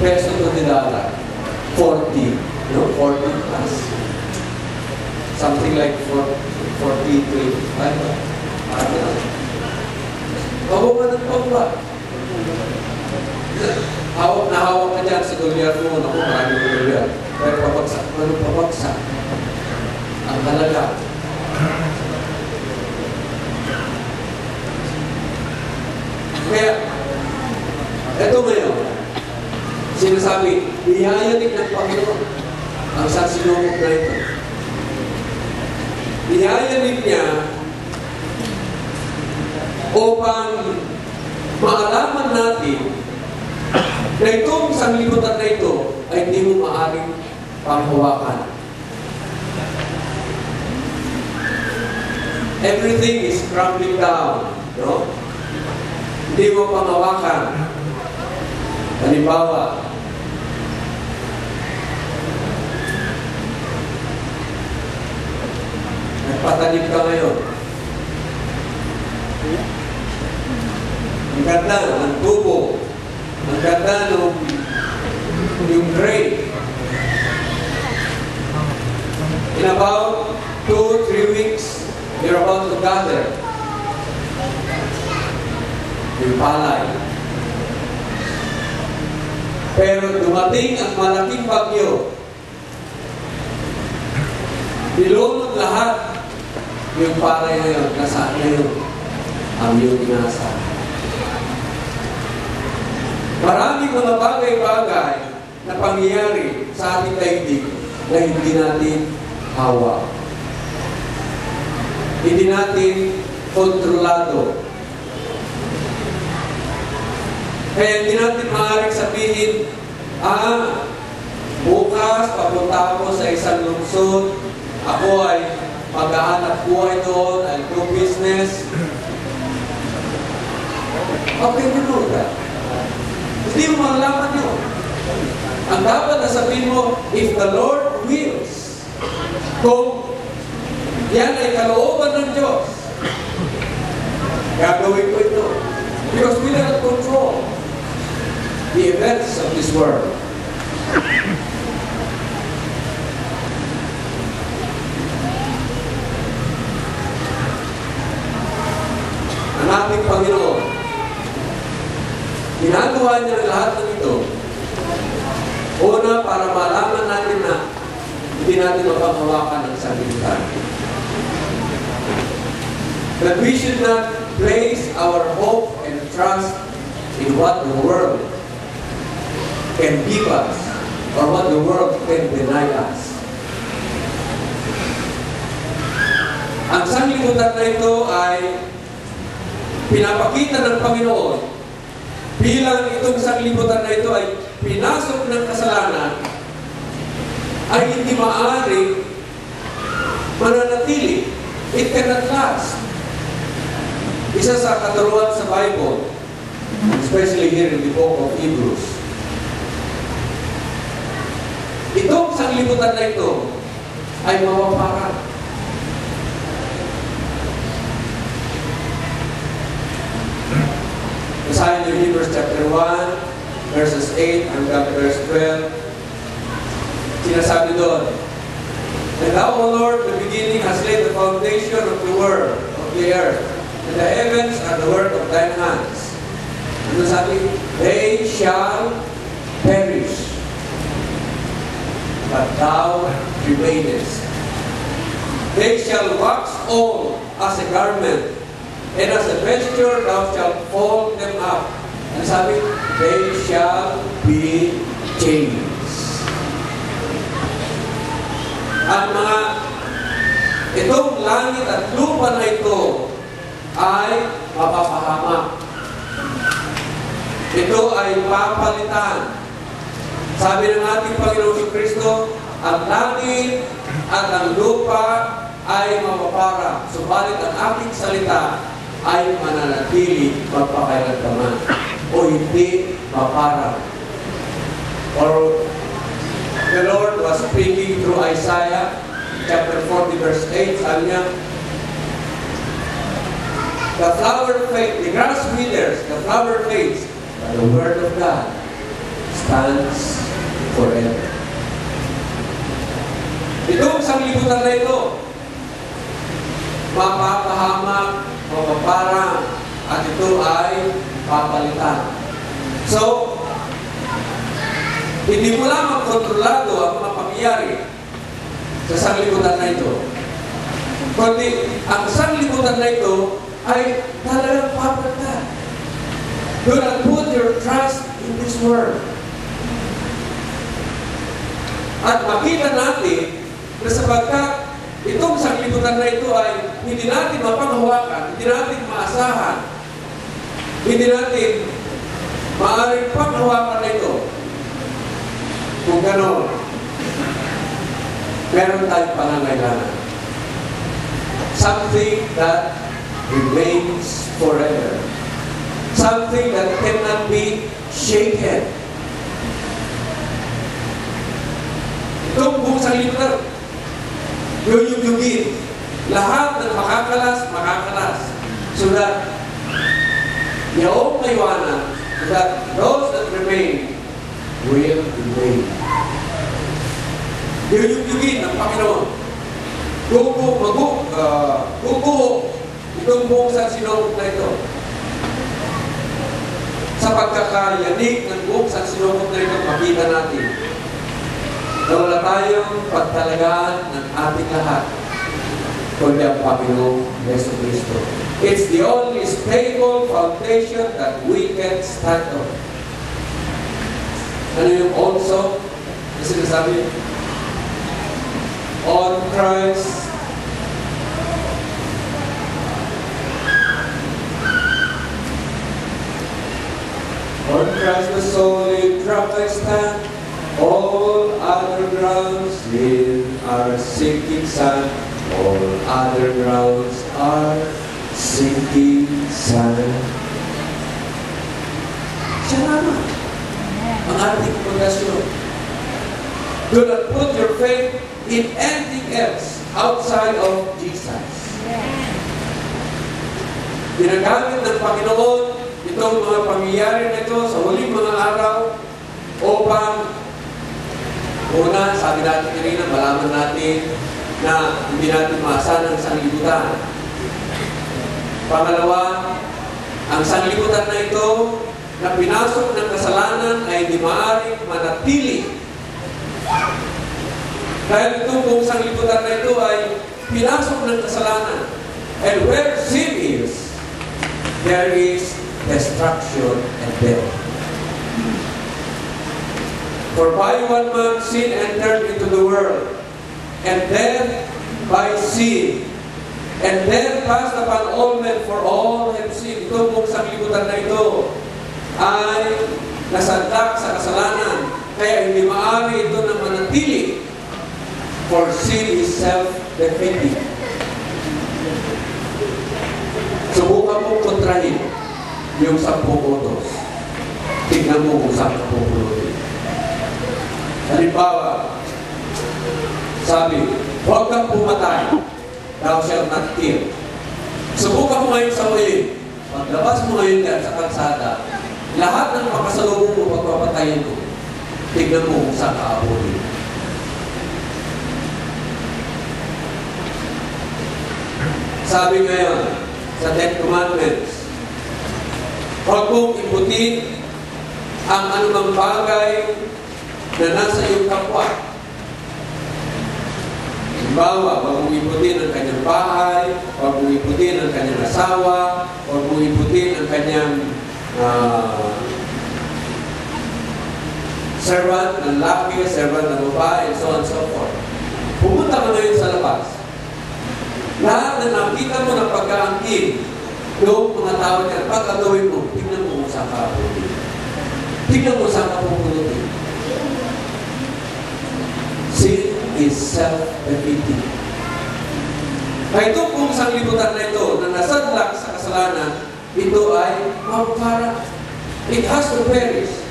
peso to the dollar? 40. No? 40 plus. Something like 43. Pababa ng pababa. Hawak na hawak ka dyan sa dolyar mo. Naku, maraming dolyar. Pero pabagsak. Anong pabagsak? Ang halaga. Kaya, ito ngayon, sinasabi, iyayanig ng Panginoon ang sansinukob na ito. Iyayanig niya upang maalaman natin na itong sanglibutan na ito ay hindi mo maaaring panghawakan. Everything is crumbling down. No? Hindi mo panghawakan. Halimbawa, Nagpatanim ka ngayon. Ang ganda ng tubo. Ang ganda ng yung grade. In about 2-3 weeks, you're about to gather yung palay. Pero dumating ang malaking bagyo. Nilunod lahat yung palay na yun. Nasaan na yun? Ang iyong inasa. Maraming mga bagay-bagay na pangyayari sa ating daigdig na hindi natin hawak. Hindi natin kontrolado. Kaya hindi natin maaaring sabihin, bukas papunta ako sa isang lungsod, ako ay mag-aanap buhay doon, I'll do business. Okay, you know that. Hindi mo malaman yun. Ang dapat na sabihin mo, if the Lord wills, kung yan ay kalooban ng Diyos, gagawin ko ito. Because we cannot control the events of this world. Ang ating Panginoon, ginagawa niya lahat ng ito. Una, para malaman natin na hindi natin mapanghawakan ang sarili natin. That we should not place our hope and trust in what the world can give us or what the world can deny us. Ang sanglibutan na ito ay pinapakita ng Panginoon bilang itong sanglibutan na ito ay pinasok ng kasalanan ay hindi maaaring mananatili. It cannot last. Isa sa katuruan sa Bible, especially here in the book of Hebrews, itong sanglibutan na ito ay mawaparan. Basahin niyo Hebrews chapter 1, verses 8 hanggang verse 12. Sinasabi doon, "And thou, O Lord, the beginning has laid the foundation of the world, of the earth, and the heavens are the work of thine hands. Ano sabi? They shall perish, but thou remainest. They shall wax old as a garment, and as a vesture thou shalt fold them up." Ano sabi? They shall be changed. Ang mga itong langit at lupa na ito ay mapapahamak. Ito ay papalitan. Sabi ng ating Panginoong Kristo, ang langit at ang lupa ay mapapara, subalit ang aking salita ay mananatili magpakailanman o hindi mapara. Or the Lord was speaking through Isaiah chapter 40 verse 8, sabi niya, the flower fades, the grass withers, the flower fades, but the word of God stands forever. Itong sanglibutan na ito, mapapahamak, mapaparang, at ito ay papalitan. So, hindi mo lamang kontrolado ang mga pangyayari sa sanglibutan na ito. Kundi, ang sanglibutan na ito ay talagang papalitan. Do not put your trust in this world. At makita natin na sapagkat itong sanglibutan na ito ay hindi natin mapanghawakan, hindi natin maasahan, hindi natin maaaring panghawakan na ito. Kung gano'n, meron tayong pangangailangan. Something that remains forever. Something that cannot be shaken. Itong buong sanglibutan, yung lahat ng makakalas, so that yaong maywana, so that those that remain will remain. Yuyugin ng Panginoon. Guguho itong buong sansinong na ito. Sa pagkakayanig ng buong sansinong na ito, makita natin na wala tayong pagtalagaan ng ating lahat kundi ang Panginoong Yesu Cristo. It's the only stable foundation that we can stand on. Ano yung also? Kasi sinasabi, on Christ, on Christ the solid rock I stand, all other grounds are sinking sand, all other grounds are sinking sand. Siya naman ang ating pundasyon. Do not put your faith in anything else outside of Jesus. Ginagamit ng Panginoon itong mga pangyayari na ito sa huling mga araw upang una, sabi natin kanina, malaman natin na hindi natin maasahan ang sanglibutan. Pangalawa, ang sanglibutan na ito na pinasok ng kasalanan ay hindi maaaring manatili. Dahil itong buong sanglibutan na ito ay pinasok ng kasalanan. And where sin is, there is destruction and death. For by one man sin entered into the world, and death by sin. And death passed upon all men, for all have sinned. Ito pong sanglibutan na ito ay nasandak sa kasalanan. Kaya hindi maaari ito na manatili. For sin is self-defeating. Subukan mo kontrahin yung 10 utos. Tignan mo kung saan ka pupulutin. Halimbawa, sabi, huwag kang pumatay, thou shalt not kill. Subukan mo ngayon sa uli. Paglabas mo ngayon yan sa kalsada, lahat ng makasalubong mo pagpapatayin mo, tignan mo kung saan ka abutin. Sabi ngayon, sa 10 Commandments, huwag mong iputin ang anumang bagay na nasa iyong kapwa. Halimbawa, huwag mong iputin ang kanyang bahay, huwag mong iputin ang kanyang asawa, huwag mong iputin ang kanyang servant ng laki, servant ng babae, and so on and so forth. Pumunta ka ngayon sa labas. Lahat na nakita mo ng pagkaangkin, yung mga tao niya, pagkagawin mo, tignan mo kung saan ka pupulutin. Tignan mo saan ka pupulutin. Sin is self-defeating. Kaya ito kung sanglibutan na ito, na nasadlak sa kasalanan, ito ay mapapara. It has to perish.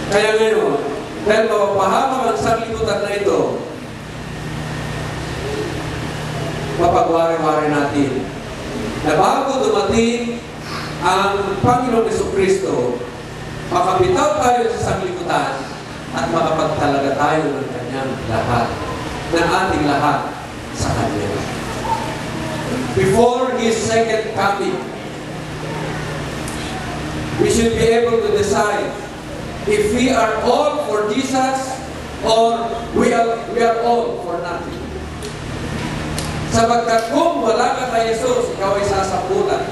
Kaya ngayon, dahil mapapahamak ang sanglibutan na ito, mapagwari-wari natin na bago dumating ang Panginoong Jesucristo, makabitaw tayo sa sanglibutan at makapagtalaga tayo ng kanyang lahat, ng ating lahat sa kanya. Before His second coming, we should be able to decide if we are all for Jesus or we are all for nothing. Sapagkat kung wala ka kay Jesus, ikaw ay sasapulan.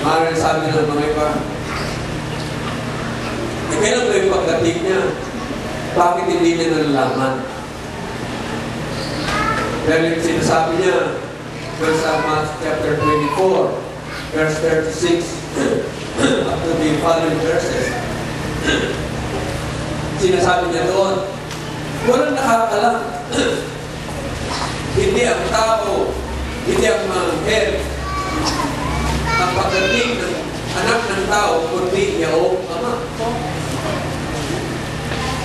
Maaaring sabi ng mga iba, kailan ba yung pagdating niya? Bakit hindi niya nalalaman? Dahil yung sinasabi niya, verse Matthew chapter 24, verse 36, up to the following verses. Sinasabi niya doon, walang nakakalam. Hindi ang tao, hindi ang manghel, ang pagdating ng anak ng tao, kundi Yaong Ama.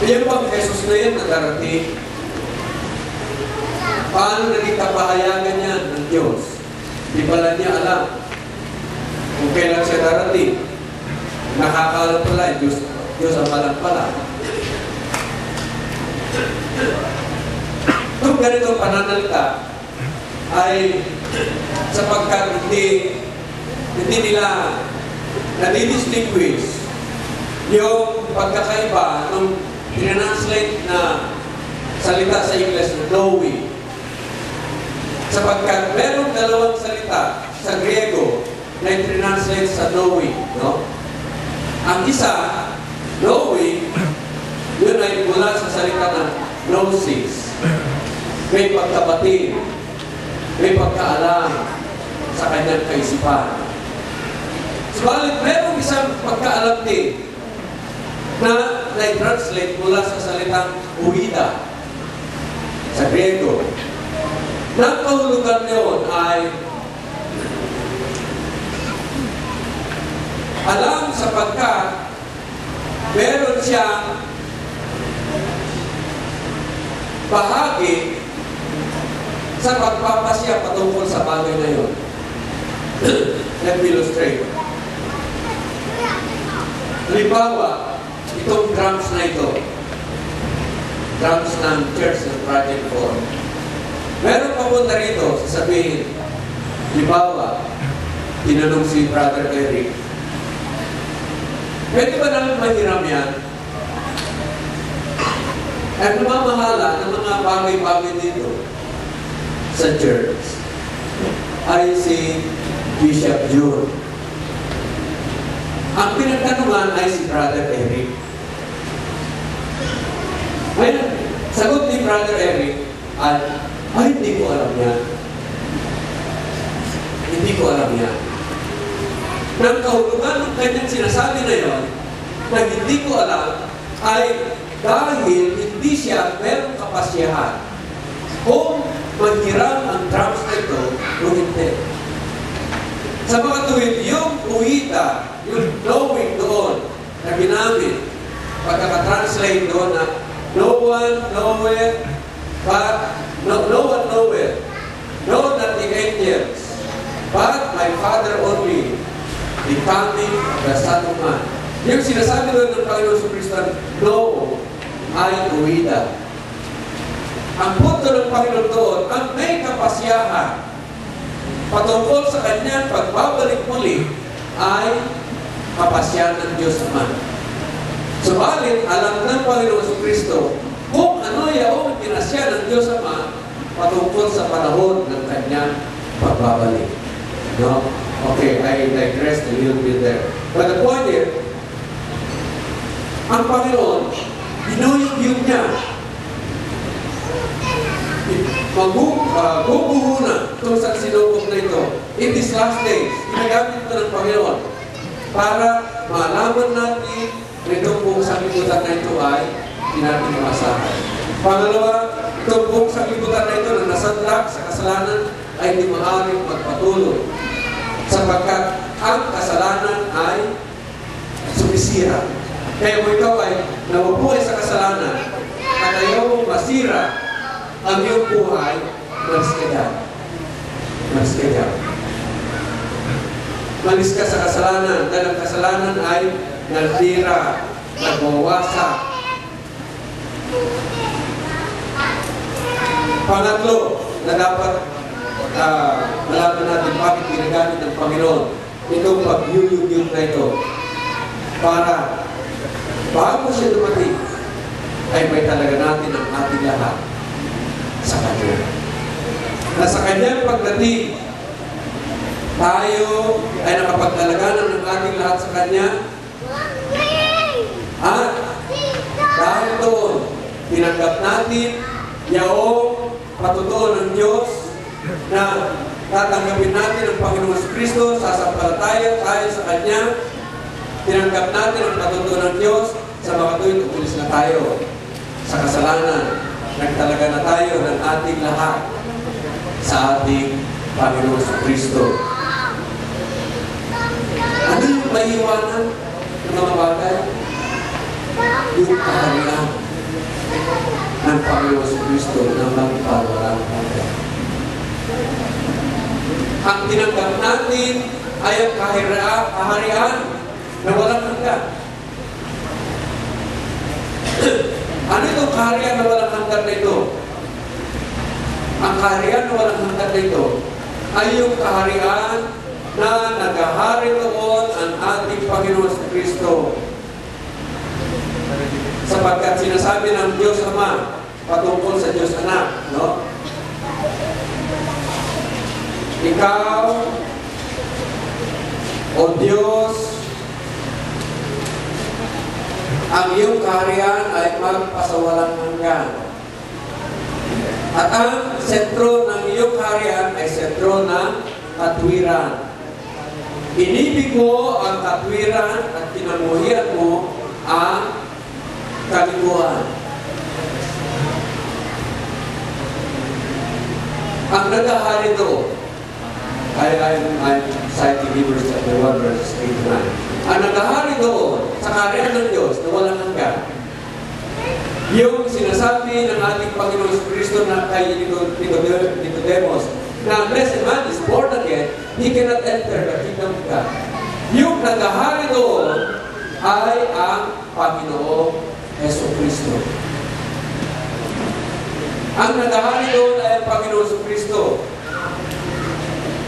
Yan bang Jesus na yan na darating? Paano naging kapahayagan yan ng Diyos? Di pala niya alam kung kailan siya darating. Nakakaalam pala, Diyos ang alam pala. Kung ganito pananalita ay sapagkat hindi nila nadidistinguish yung pagkakaiba nung tinranslate na salita sa English na knowing. Sapagkat merong dalawang salita sa Griego na i-translate sa knowing, no? Ang isa, knowing, yun ay mula sa salita na gnosis. May pagkabatid, may pagkaalam sa kanyang kaisipan. Subalit, merong isang pagkaalam din na i-translate mula sa salitang huida sa Griego. Ang kahulugan niyon ay alam sapagkat meron siyang bahagi sa pagpapasya patungkol sa bagay na yun. Let me illustrate. Halimbawa, itong drums na ito, drums ng Church ng Project 4. Meron papunta rito, sasabihin, halimbawa, tinanong si Brother Eric, pwede ba namin mahiram yan? Ang namamahala ng mga bagay-bagay dito sa church ay si Bishop June. Ang pinagtanungan ay si Brother Eric. Ngayon, sagot ni Brother Eric ay hindi ko alam yan. Hindi ko alam yan. Nang kahulugan ng kanyang sinasabi na yun, na hindi ko alam, ay dahil hindi siya merong kapasyahan kung maghiram ang drums na ito o hindi. Sa mga tuwid, yung uwita, yung knowing doon na ginamit, pagkaka-translate doon na no one knoweth, but no one knoweth, no not the angels, but my Father only, the coming of the Son of Man. Yung sinasabi doon ng Panginoon sa Kristo, no, ay uwida. Ang punto ng Panginoon doon, ang may kapasyahan patungkol sa kanyang pagbabalik muli ay kapasyahan ng Diyos Ama. Subalit, alam ng Panginoon sa Kristo kung ano yaong pinasya ng Diyos Ama patungkol sa panahon ng kanyang pagbabalik. No? Okay, I digress a little bit there. But the point is, ang Panginoon, binuyog niya. Magbubuhunan itong sa sinubok na ito. In these last days, ginagamit ito ng Panginoon para malaman natin itong buong sanglibutan na ito ay hindi natin maasahan. Pangalawa, itong buong sanglibutan na ito na nasadlak sa kasalanan ay hindi maaaring magpatuloy. Sapagkat ang kasalanan ay sumisira. Kaya kung ikaw ay nabubuhay sa kasalanan at ayaw masira ang iyong buhay, malis ka dyan. Malis ka dyan. Malis ka sa kasalanan dahil ang kasalanan ay nagtira, nagwawasak. Pangatlo na dapat malaman natin bakit ginagamit ng Panginoon itong pagyuyug-yug na ito para bago siya dumating ay may talaga natin ang ating lahat sa Kanya. Na sa Kanyang pagdating, tayo ay nakapagdalaganan ng ating lahat sa Kanya at dahil doon, tinanggap natin yaong patutuo ng Diyos na tatanggapin natin ang Panginoon sa Kristo, sasampalataya tayo sa Kanya, tinanggap natin ang patutuo ng Diyos, sa mga tuwid, umalis na tayo sa kasalanan. Nagtalaga na tayo ng ating lahat sa ating Panginoon sa Kristo. Ano yung maiwanan ng mga bagay? Yung kaharian. ng Panginoon Kristo na magpawalang hanggan. Ang tinanggap natin ay ang kaharian na walang hanggan. Ano itong kaharian na walang hanggan na ito? Ang kaharian na walang hanggan na ito ay yung kaharian na naghahari doon ang ating Panginoon Kristo. Sapagkat sinasabi ng Diyos Ama patungkol sa Diyos Anak, no? Ikaw, O Diyos, ang iyong kaharian ay magpasawalang hanggan. At ang sentro ng iyong kaharian ay sentro ng katwiran. Inibig mo ang katwiran at kinamuhian mo ang kalikuan. Ang naghahari doon, I'm citing Hebrews chapter 1 verses 8 to 9. Ang naghahari doon sa kaharian ng Diyos na walang hanggan, yung sinasabi ng ating Panginoon Kristo na kay Nicodemus, na unless a man is born again, he cannot enter the kingdom of God. Yung naghahari doon ay ang Panginoong Jesucristo. Ang naghahari doon ay ang Panginoon Kristo.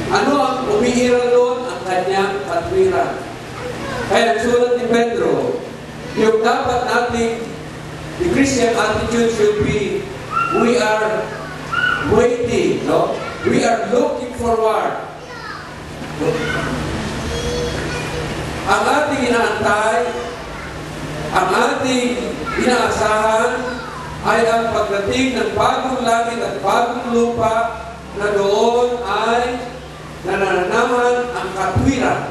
Ano ang umiiral doon? Ang kanyang katwiran. Kaya ang sulat ni Pedro, yung dapat nating the Christian attitude should be, we are waiting, no? We are looking forward. Ang ating inaantay, ang ating inaasahan ay ang pagdating ng bagong langit at bagong lupa na doon ay nananaman ang katwiran.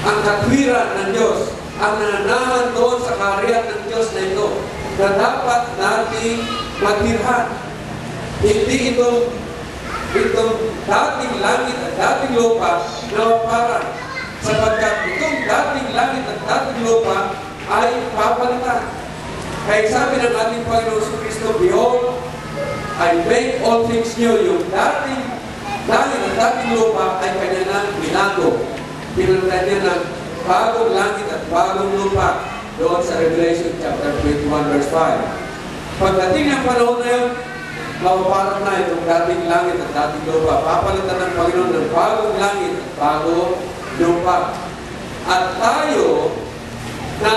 Ang katwiran ng Diyos ang nananaman doon sa kaharian ng Diyos na ito na dapat nating matirhan. Hindi itong dating langit at dating lupa na maparang, sapagkat itong dating langit at dating lupa ay papalitan. Kaya sabi ng ating Panginoon Kristo, behold, I make all things new. Yung dating langit at dating lupa ay kanya nang binago. Pinalitan niya ng bagong langit at bagong lupa doon sa Revelation chapter 21 verse 5. Pagdating ng panahon na yun, mapaparang na itong dating langit at dating lupa. Papalitan ng Panginoon ng bagong langit at bagong lupa. At tayo na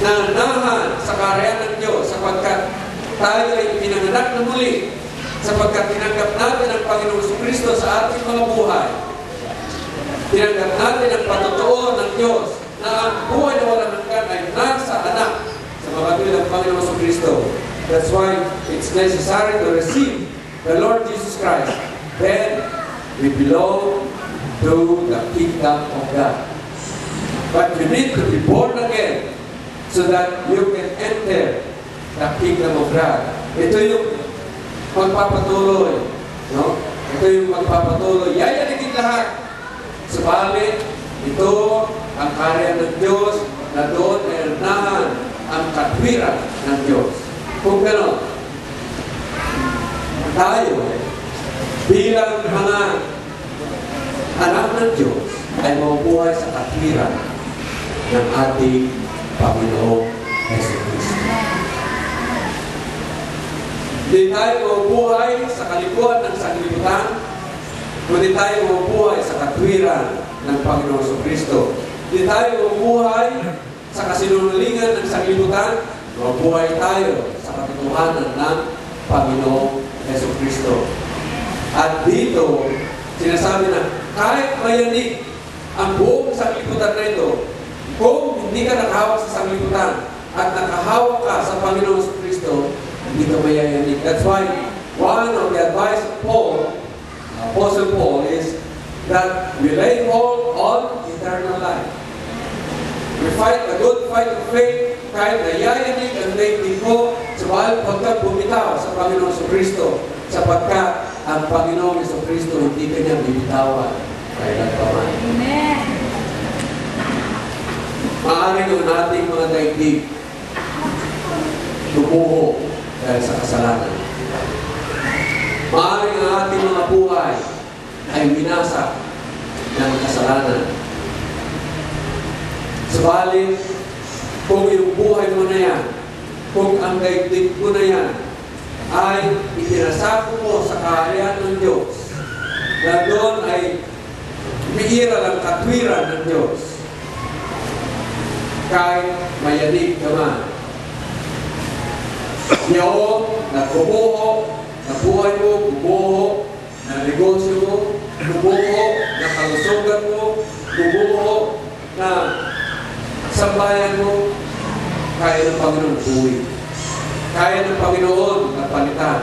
nanahan sa kaharian ng Diyos sapagkat tayo ay pinanganak na muli, sapagkat tinanggap natin ang Panginoon Kristo sa ating mga buhay. Tinanggap natin ang patotoo ng Diyos na ang buhay na walang hanggan ay nasa anak sa mga tuwid ng Panginoon Kristo. That's why it's necessary to receive the Lord Jesus Christ. Then we belong to the kingdom of God. But you need to be born again so that you can enter the kingdom of God. Ito yung magpapatuloy. No? Ito yung magpapatuloy. Yayanigin lahat. Subalit, ito ang kaharian ng Diyos na doon ay nanahan ang katwiran ng Diyos. Kung gano'n, tayo bilang mga anak ng Diyos ay mabubuhay sa katwiran ng ating Panginoong Jesucristo. Hindi tayo mabubuhay sa kalikuan ng sanglibutan, kundi tayo mabubuhay sa katwiran ng Panginoong Jesucristo. Hindi tayo mabubuhay sa kasinungalingan ng sanglibutan, mabubuhay tayo sa katotohanan ng Panginoong Jesucristo. At dito, sinasabi na kahit mayanig ang buong sanglibutan na ito, kung hindi ka nakahawak sa sanglibutan at nakahawak ka sa Panginoong Jesucristo, hindi ka mayayanig. That's why one of the advice of Paul, Apostle Paul, is that we lay hold on eternal life. We fight a good fight of faith kahit nayayanig ang daigdig mo, subalit huwag kang bumitaw sa Panginoong Jesucristo, sapagkat ang Panginoong Jesucristo hindi kanya bibitawan kailan pa man. Amen. Maaaring yung ating mga daigdig lumuho dahil sa kasalanan. Maaaring ang ating mga buhay ay winasak ng kasalanan. Subalit, kung yung buhay mo na yan, kung ang daigdig mo na yan, ay itinasako mo sa kaharian ng Diyos, na doon ay umiiral ang katwiran ng Diyos, kahit mayanig ka man. Yaon, nagbubuho, na buhay mo, bubuho, na negosyo mo, bubuho, na kalusugan mo, bubuho, na sambayan mo, kaya ng Panginoon buhay. Kaya ng Panginoon na palitan.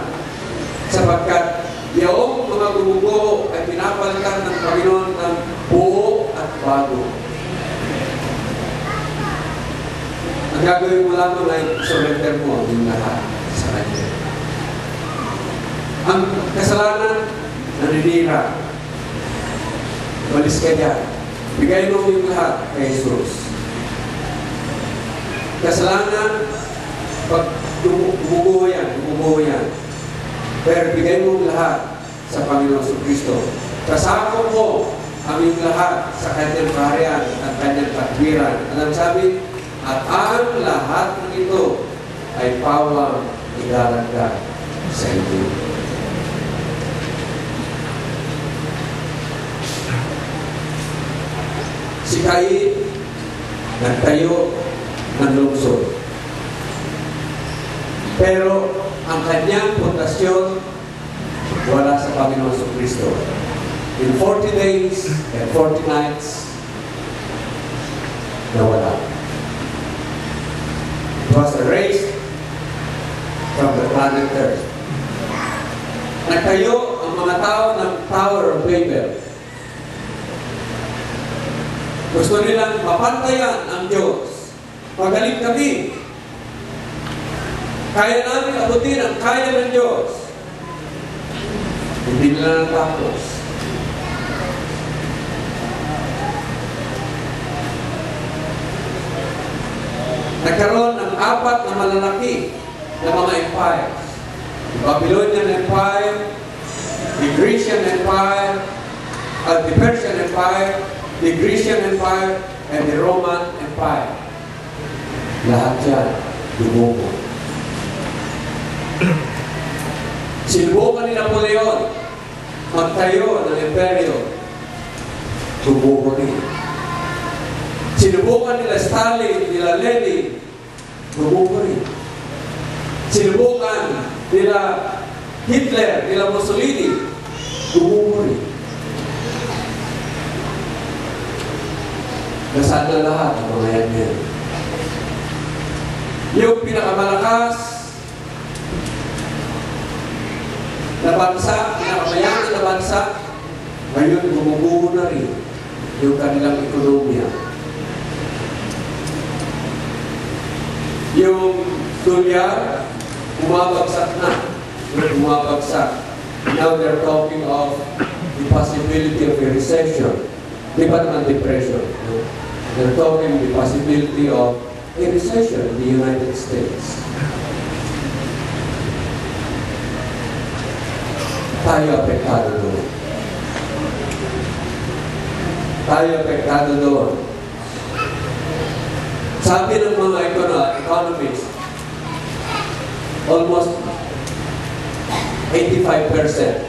Sapagkat yung mga gumuguho ay pinapalitan ng Panginoon ng buo at bago. Ang gagawin mo lamang ay surrender mo ang lahat sa Kanya. Ang kasalanan, naninira. Malis ka dyan. Bigay mo yung lahat kay Jesus. Kasalanan, pag gumuguho yan. Pero bigay mo lahat sa Panginoon Kristo. Kasako mo ang iyong lahat sa Kanyang kaharian at Kanyang katwiran. Alam sabi, at ang lahat ng ito ay pawang ilalagay sa inyo. Si Cain nagtayo ng lungsod. Pero ang kanyang pundasyon wala sa Panginoon Kristo. In 40 days and 40 nights, nawala. It was erased from the planet Earth. Nagtayo ang mga tao ng Tower of Babel. Gusto nilang mapantayan ang Diyos. Magaling kami. Kaya namin abutin ang kaya ng Diyos. Hindi nila natapos. Nagkaroon ng 4 na malalaki na mga empires. The Babylonian Empire, the Grecian Empire, the Persian Empire, the Grecian Empire, and the Roman Empire. Lahat yan, lumubo. Sinubukan ni Napoleon magtayo ng imperyo, lumubo rin. Sinubukan nila Stalin, nila Lenin, lumubo rin. Sinubukan nila Hitler, nila Mussolini, lumubo rin. Nasaan na lahat ang mga yan. Yung pinakamalakas na bansa, pinakamayaman na bansa, ngayon gumuguho na rin yung kanilang ekonomiya. Yung dolyar, bumabagsak na. Bumabagsak. Now they're talking of the possibility of a recession. Di ba naman depression? They're talking the possibility of a recession in the United States. Tayo apektado doon. Tayo apektado doon. Sabi ng mga economists, almost 85%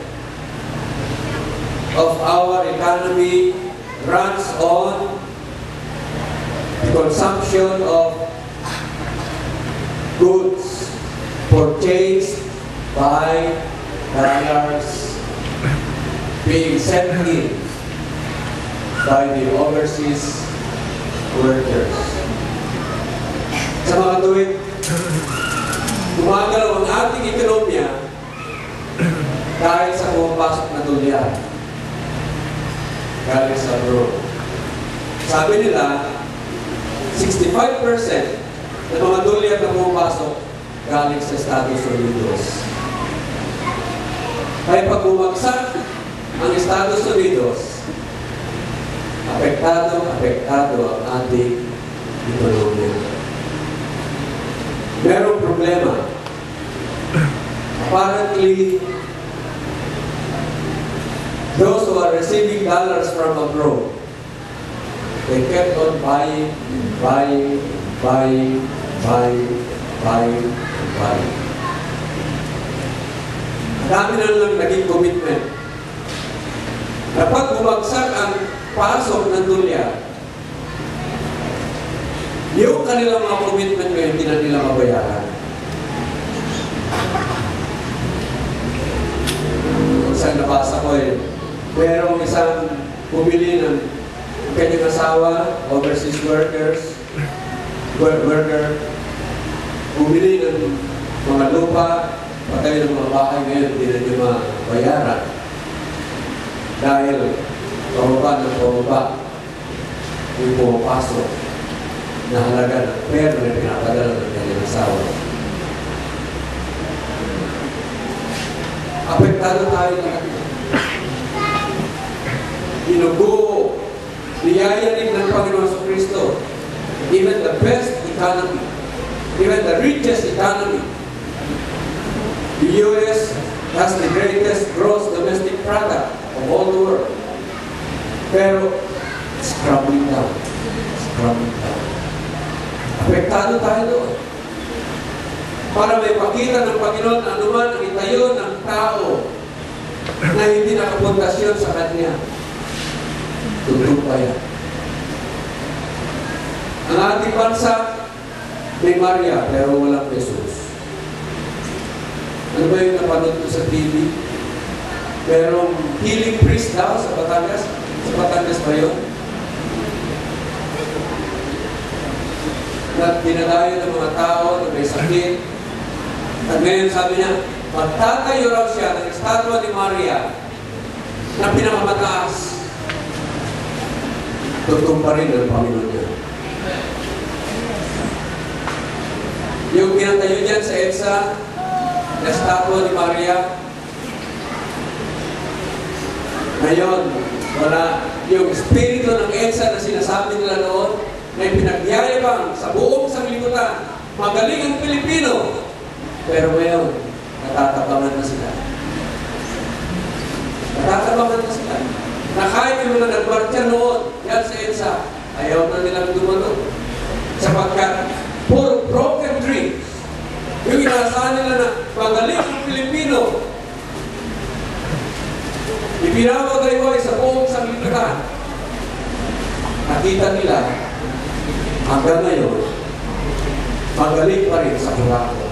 of our economy runs on the consumption of goods purchased by dollars being sent in by the overseas workers. Sa mga tuwing gumagalaw ang ating ekonomiya dahil sa pumapasok na dolyar galing sa abroad. Sabi nila, 65% ng mga dolyar na pumapasok galing sa Estados Unidos. Kaya pag bumagsak ang Estados Unidos, apektado ang ating ekonomiya. Merong problema problema. Apparently, those who are receiving dollars from abroad, they kept on buying, buying, buying, buying, buying, buying. Ang dami na lang naging commitment. Kapag bumagsak ang pasok ng dulya, yung kanilang mga commitment ngayon, hindi na nila mabayaran. Isang nabasa ko merong isang bumili ng kanyang asawa, overseas worker, bumili ng mga lupa, patay ng mga bahay ngayon, hindi na nila mabayaran. Dahil pababa ng pababa, yung pumapasok na halaga ng pera na pinapadala ng kanyang asawa. Apektado tayo lahat. Inugo, niyayanig ng Panginoon sa Kristo. Even the best economy, even the richest economy. The U.S. has the greatest gross domestic product of all the world. Pero, it's crumbling down. It's crumbling down. Apektado tayo doon. Para may pakita ng Panginoon na anuman ang itayo ng tao na hindi nakapundasyon sa Kanya. Tutupayan. Ang ating bansa, may Maria, pero walang Jesus. Ano ba yung napanood ko sa TV? Merong healing priest daw sa Batangas. Sa Batangas ba yun? Na dinadayo ng mga tao na may sakit. At ngayon sabi niya, magtatayo raw siya ng estatwa ni Maria na pinakamataas. Tutumpa rin ang Panginoon niya. Yung pinatayo niyan sa EDSA, na estatwa ni Maria, ngayon, wala yung espiritu ng EDSA na sinasabi nila noon, may pinagyayabang sa buong sanglibutan. Magaling ang Pilipino. Pero ngayon, natatabangan na sila. Natatabangan na sila. Na kahit yung mga nagbartya noon, yan sa EDSA, ayaw na nilang dumano. Sapagkat, puro broken dreams. Yung inaasahan nila na magaling ang Pilipino. Ipinapagayway sa buong sanglibutan. Nakita nila, hanggang ngayon, magaling pa rin sa Kurako.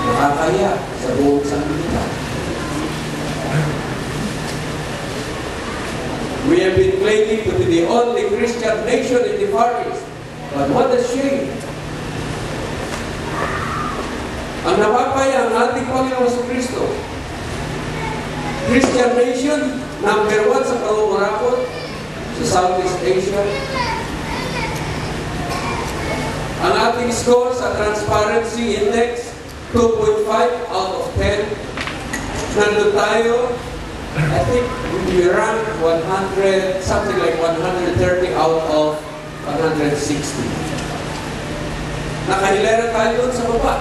Nakakaya sa buong sanglibutan. We have been claiming to be the only Christian nation in the Far East. But what a shame. Ang napapaya ang ating Panginoon sa Kristo. Christian nation, number 1 sa pangurakot sa Southeast Asia. Ang ating score sa Transparency Index, 2.5 out of 10. Nandun tayo, I think we rank 100, something like 130 out of 160. Nakahilera tayo doon sa baba.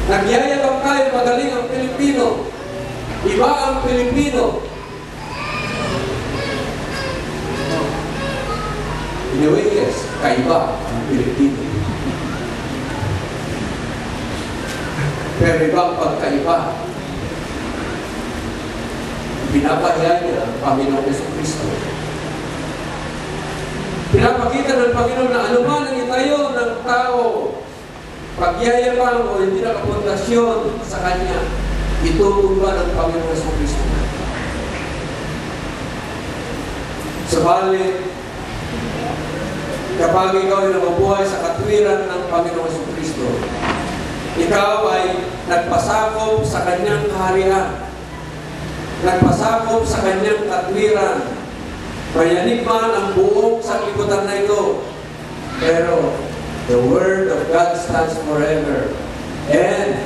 Nagyayabang tayo, magaling ang Pilipino. Iba ang Pilipino. In a way, yes, kaiba ang Pilipino. Pero ibang pagkaiba, pinapahiya niya ang Panginoong Jesucristo. Pinapakita ng Panginoon na anuman ang itayo ng tao, pagyayabang o hindi nakapundasyon sa Kanya, itutumba ng Panginoong Jesucristo. Subalit, kapag ikaw ay nabubuhay sa katwiran ng Panginoong Jesucristo, ikaw ay nagpasakop sa Kanyang kaharian, nagpasakop sa Kanyang katwiran. Mayanig man ang buong sanglibutan na ito, pero the Word of God stands forever, and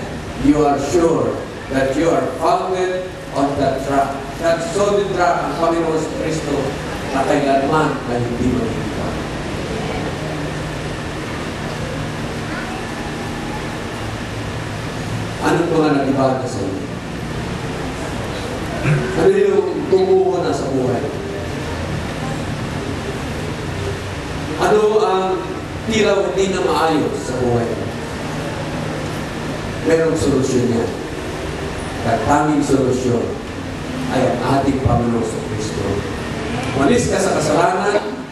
you are sure that you are founded on that rock. That solid rock ang Panginoon Kristo na kailanman na hindi magiging. iba na sa iyo? Ano yung tumuho na sa buhay? Ano ang tila hindi na maayos sa buhay? Merong solusyon yan. At tanging solusyon ay ang ating Panginoon sa Kristo. Malis ka sa kasalanan,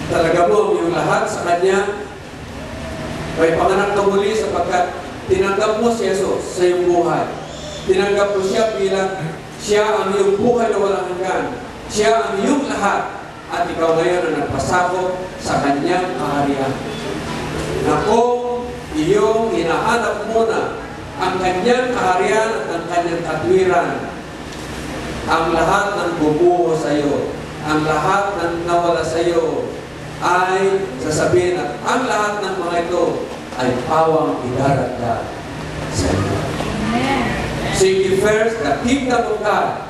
talaga mo yung lahat sa Kanya, may panganak ka muli sapagkat tinanggap mo si Jesus sa iyong buhay. Tinanggap mo siya bilang siya ang iyong buhay na walang hanggan. Siya ang iyong lahat. At ikaw ngayon ang nagpasakop sa Kanyang kaharian. Na kung iyong hinahanap muna ang Kanyang kaharian at ang Kanyang katwiran, ang lahat ng bumuho sa iyo, ang lahat ng nawala sa iyo, ay sasabihin at ang lahat ng mga ito ay pawang idaragdag sa iyo. Seek ye first the kingdom of God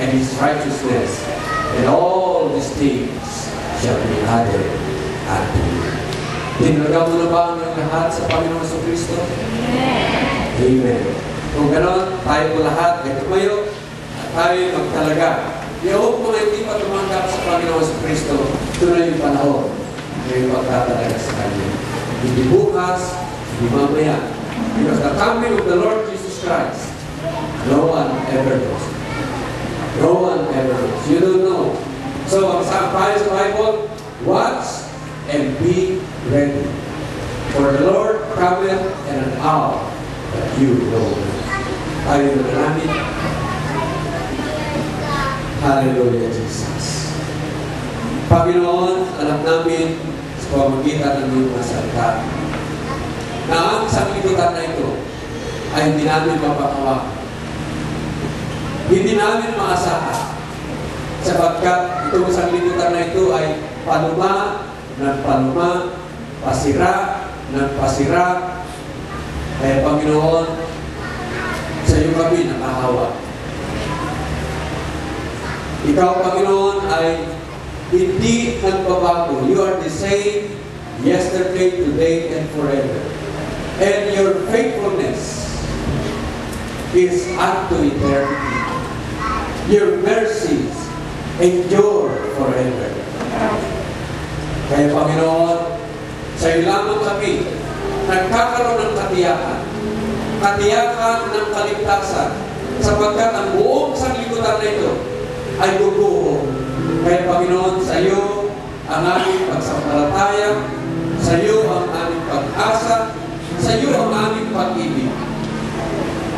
and His righteousness, and all these things shall be added unto you. Tinalaga mo na ba ang iyong lahat sa Panginoon sa Kristo? Amen. Kung gano'n, tayo po lahat ay tumayo at tayo magtalaga. I-hope mo na hindi pa tumanggap sa Panginoon sa Kristo, ito na yung panahon na yung pagtatalaga sa Kanya. Hindi bukas, hindi mamaya. Because the coming of the Lord Jesus Christ, no one ever knows. No one ever knows. You don't know. So, ang sabi sa Bible, watch and be ready. For the Lord cometh in an hour that you know. Tayo na namin. Hallelujah, Jesus. Panginoon, alam namin sa pamamagitan ng iyong mga salita na ang sanglibutan na ito ay hindi namin mapakawakan. Hindi namin maasahan sapagkat itong sanglibutan na ito ay paluma ng paluma, pasira ng pasira. Kaya Panginoon, sa iyo kami nakahawa. Ikaw, Panginoon, ay hindi nagbabago. You are the same yesterday, today, and forever. And your faithfulness is unto eternity. Your mercies endure forever. Kaya Panginoon, sa iyo lamang kami nagkakaroon ng katiyakan. Katiyakan ng kaligtasan. Sapagkat ang buong sanglibutan na ito ay guguho. Kaya Panginoon, sa iyo ang aming pagsampalataya, sa iyo ang aming pag-asa, sa iyo ang aming pag-ibig.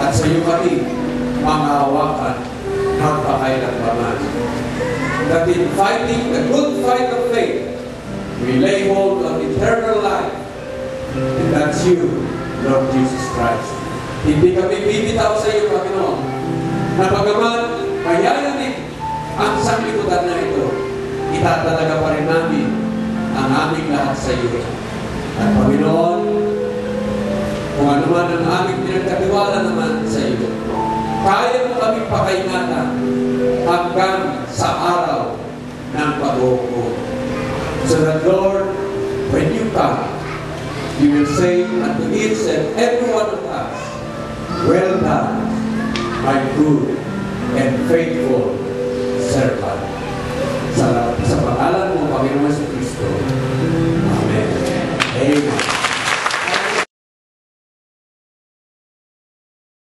At sa iyo kami manghahawakan magpakailanman. That in fighting the good fight of faith, we lay hold of eternal life. And that's you, Lord Jesus Christ. Hindi kami bibitaw sa iyo, Panginoon, na bagaman mayayanig ang sanglibutan na ito, itatalaga pa rin namin ang aming lahat sa iyo. At Panginoon, kung ano man ang aming pinagkatiwala naman sa iyo, kaya mo kami pakaingatan hanggang sa araw ng pag-uukot. So that, Lord, when you come, you will say unto each and every one of us, well done, my good and faithful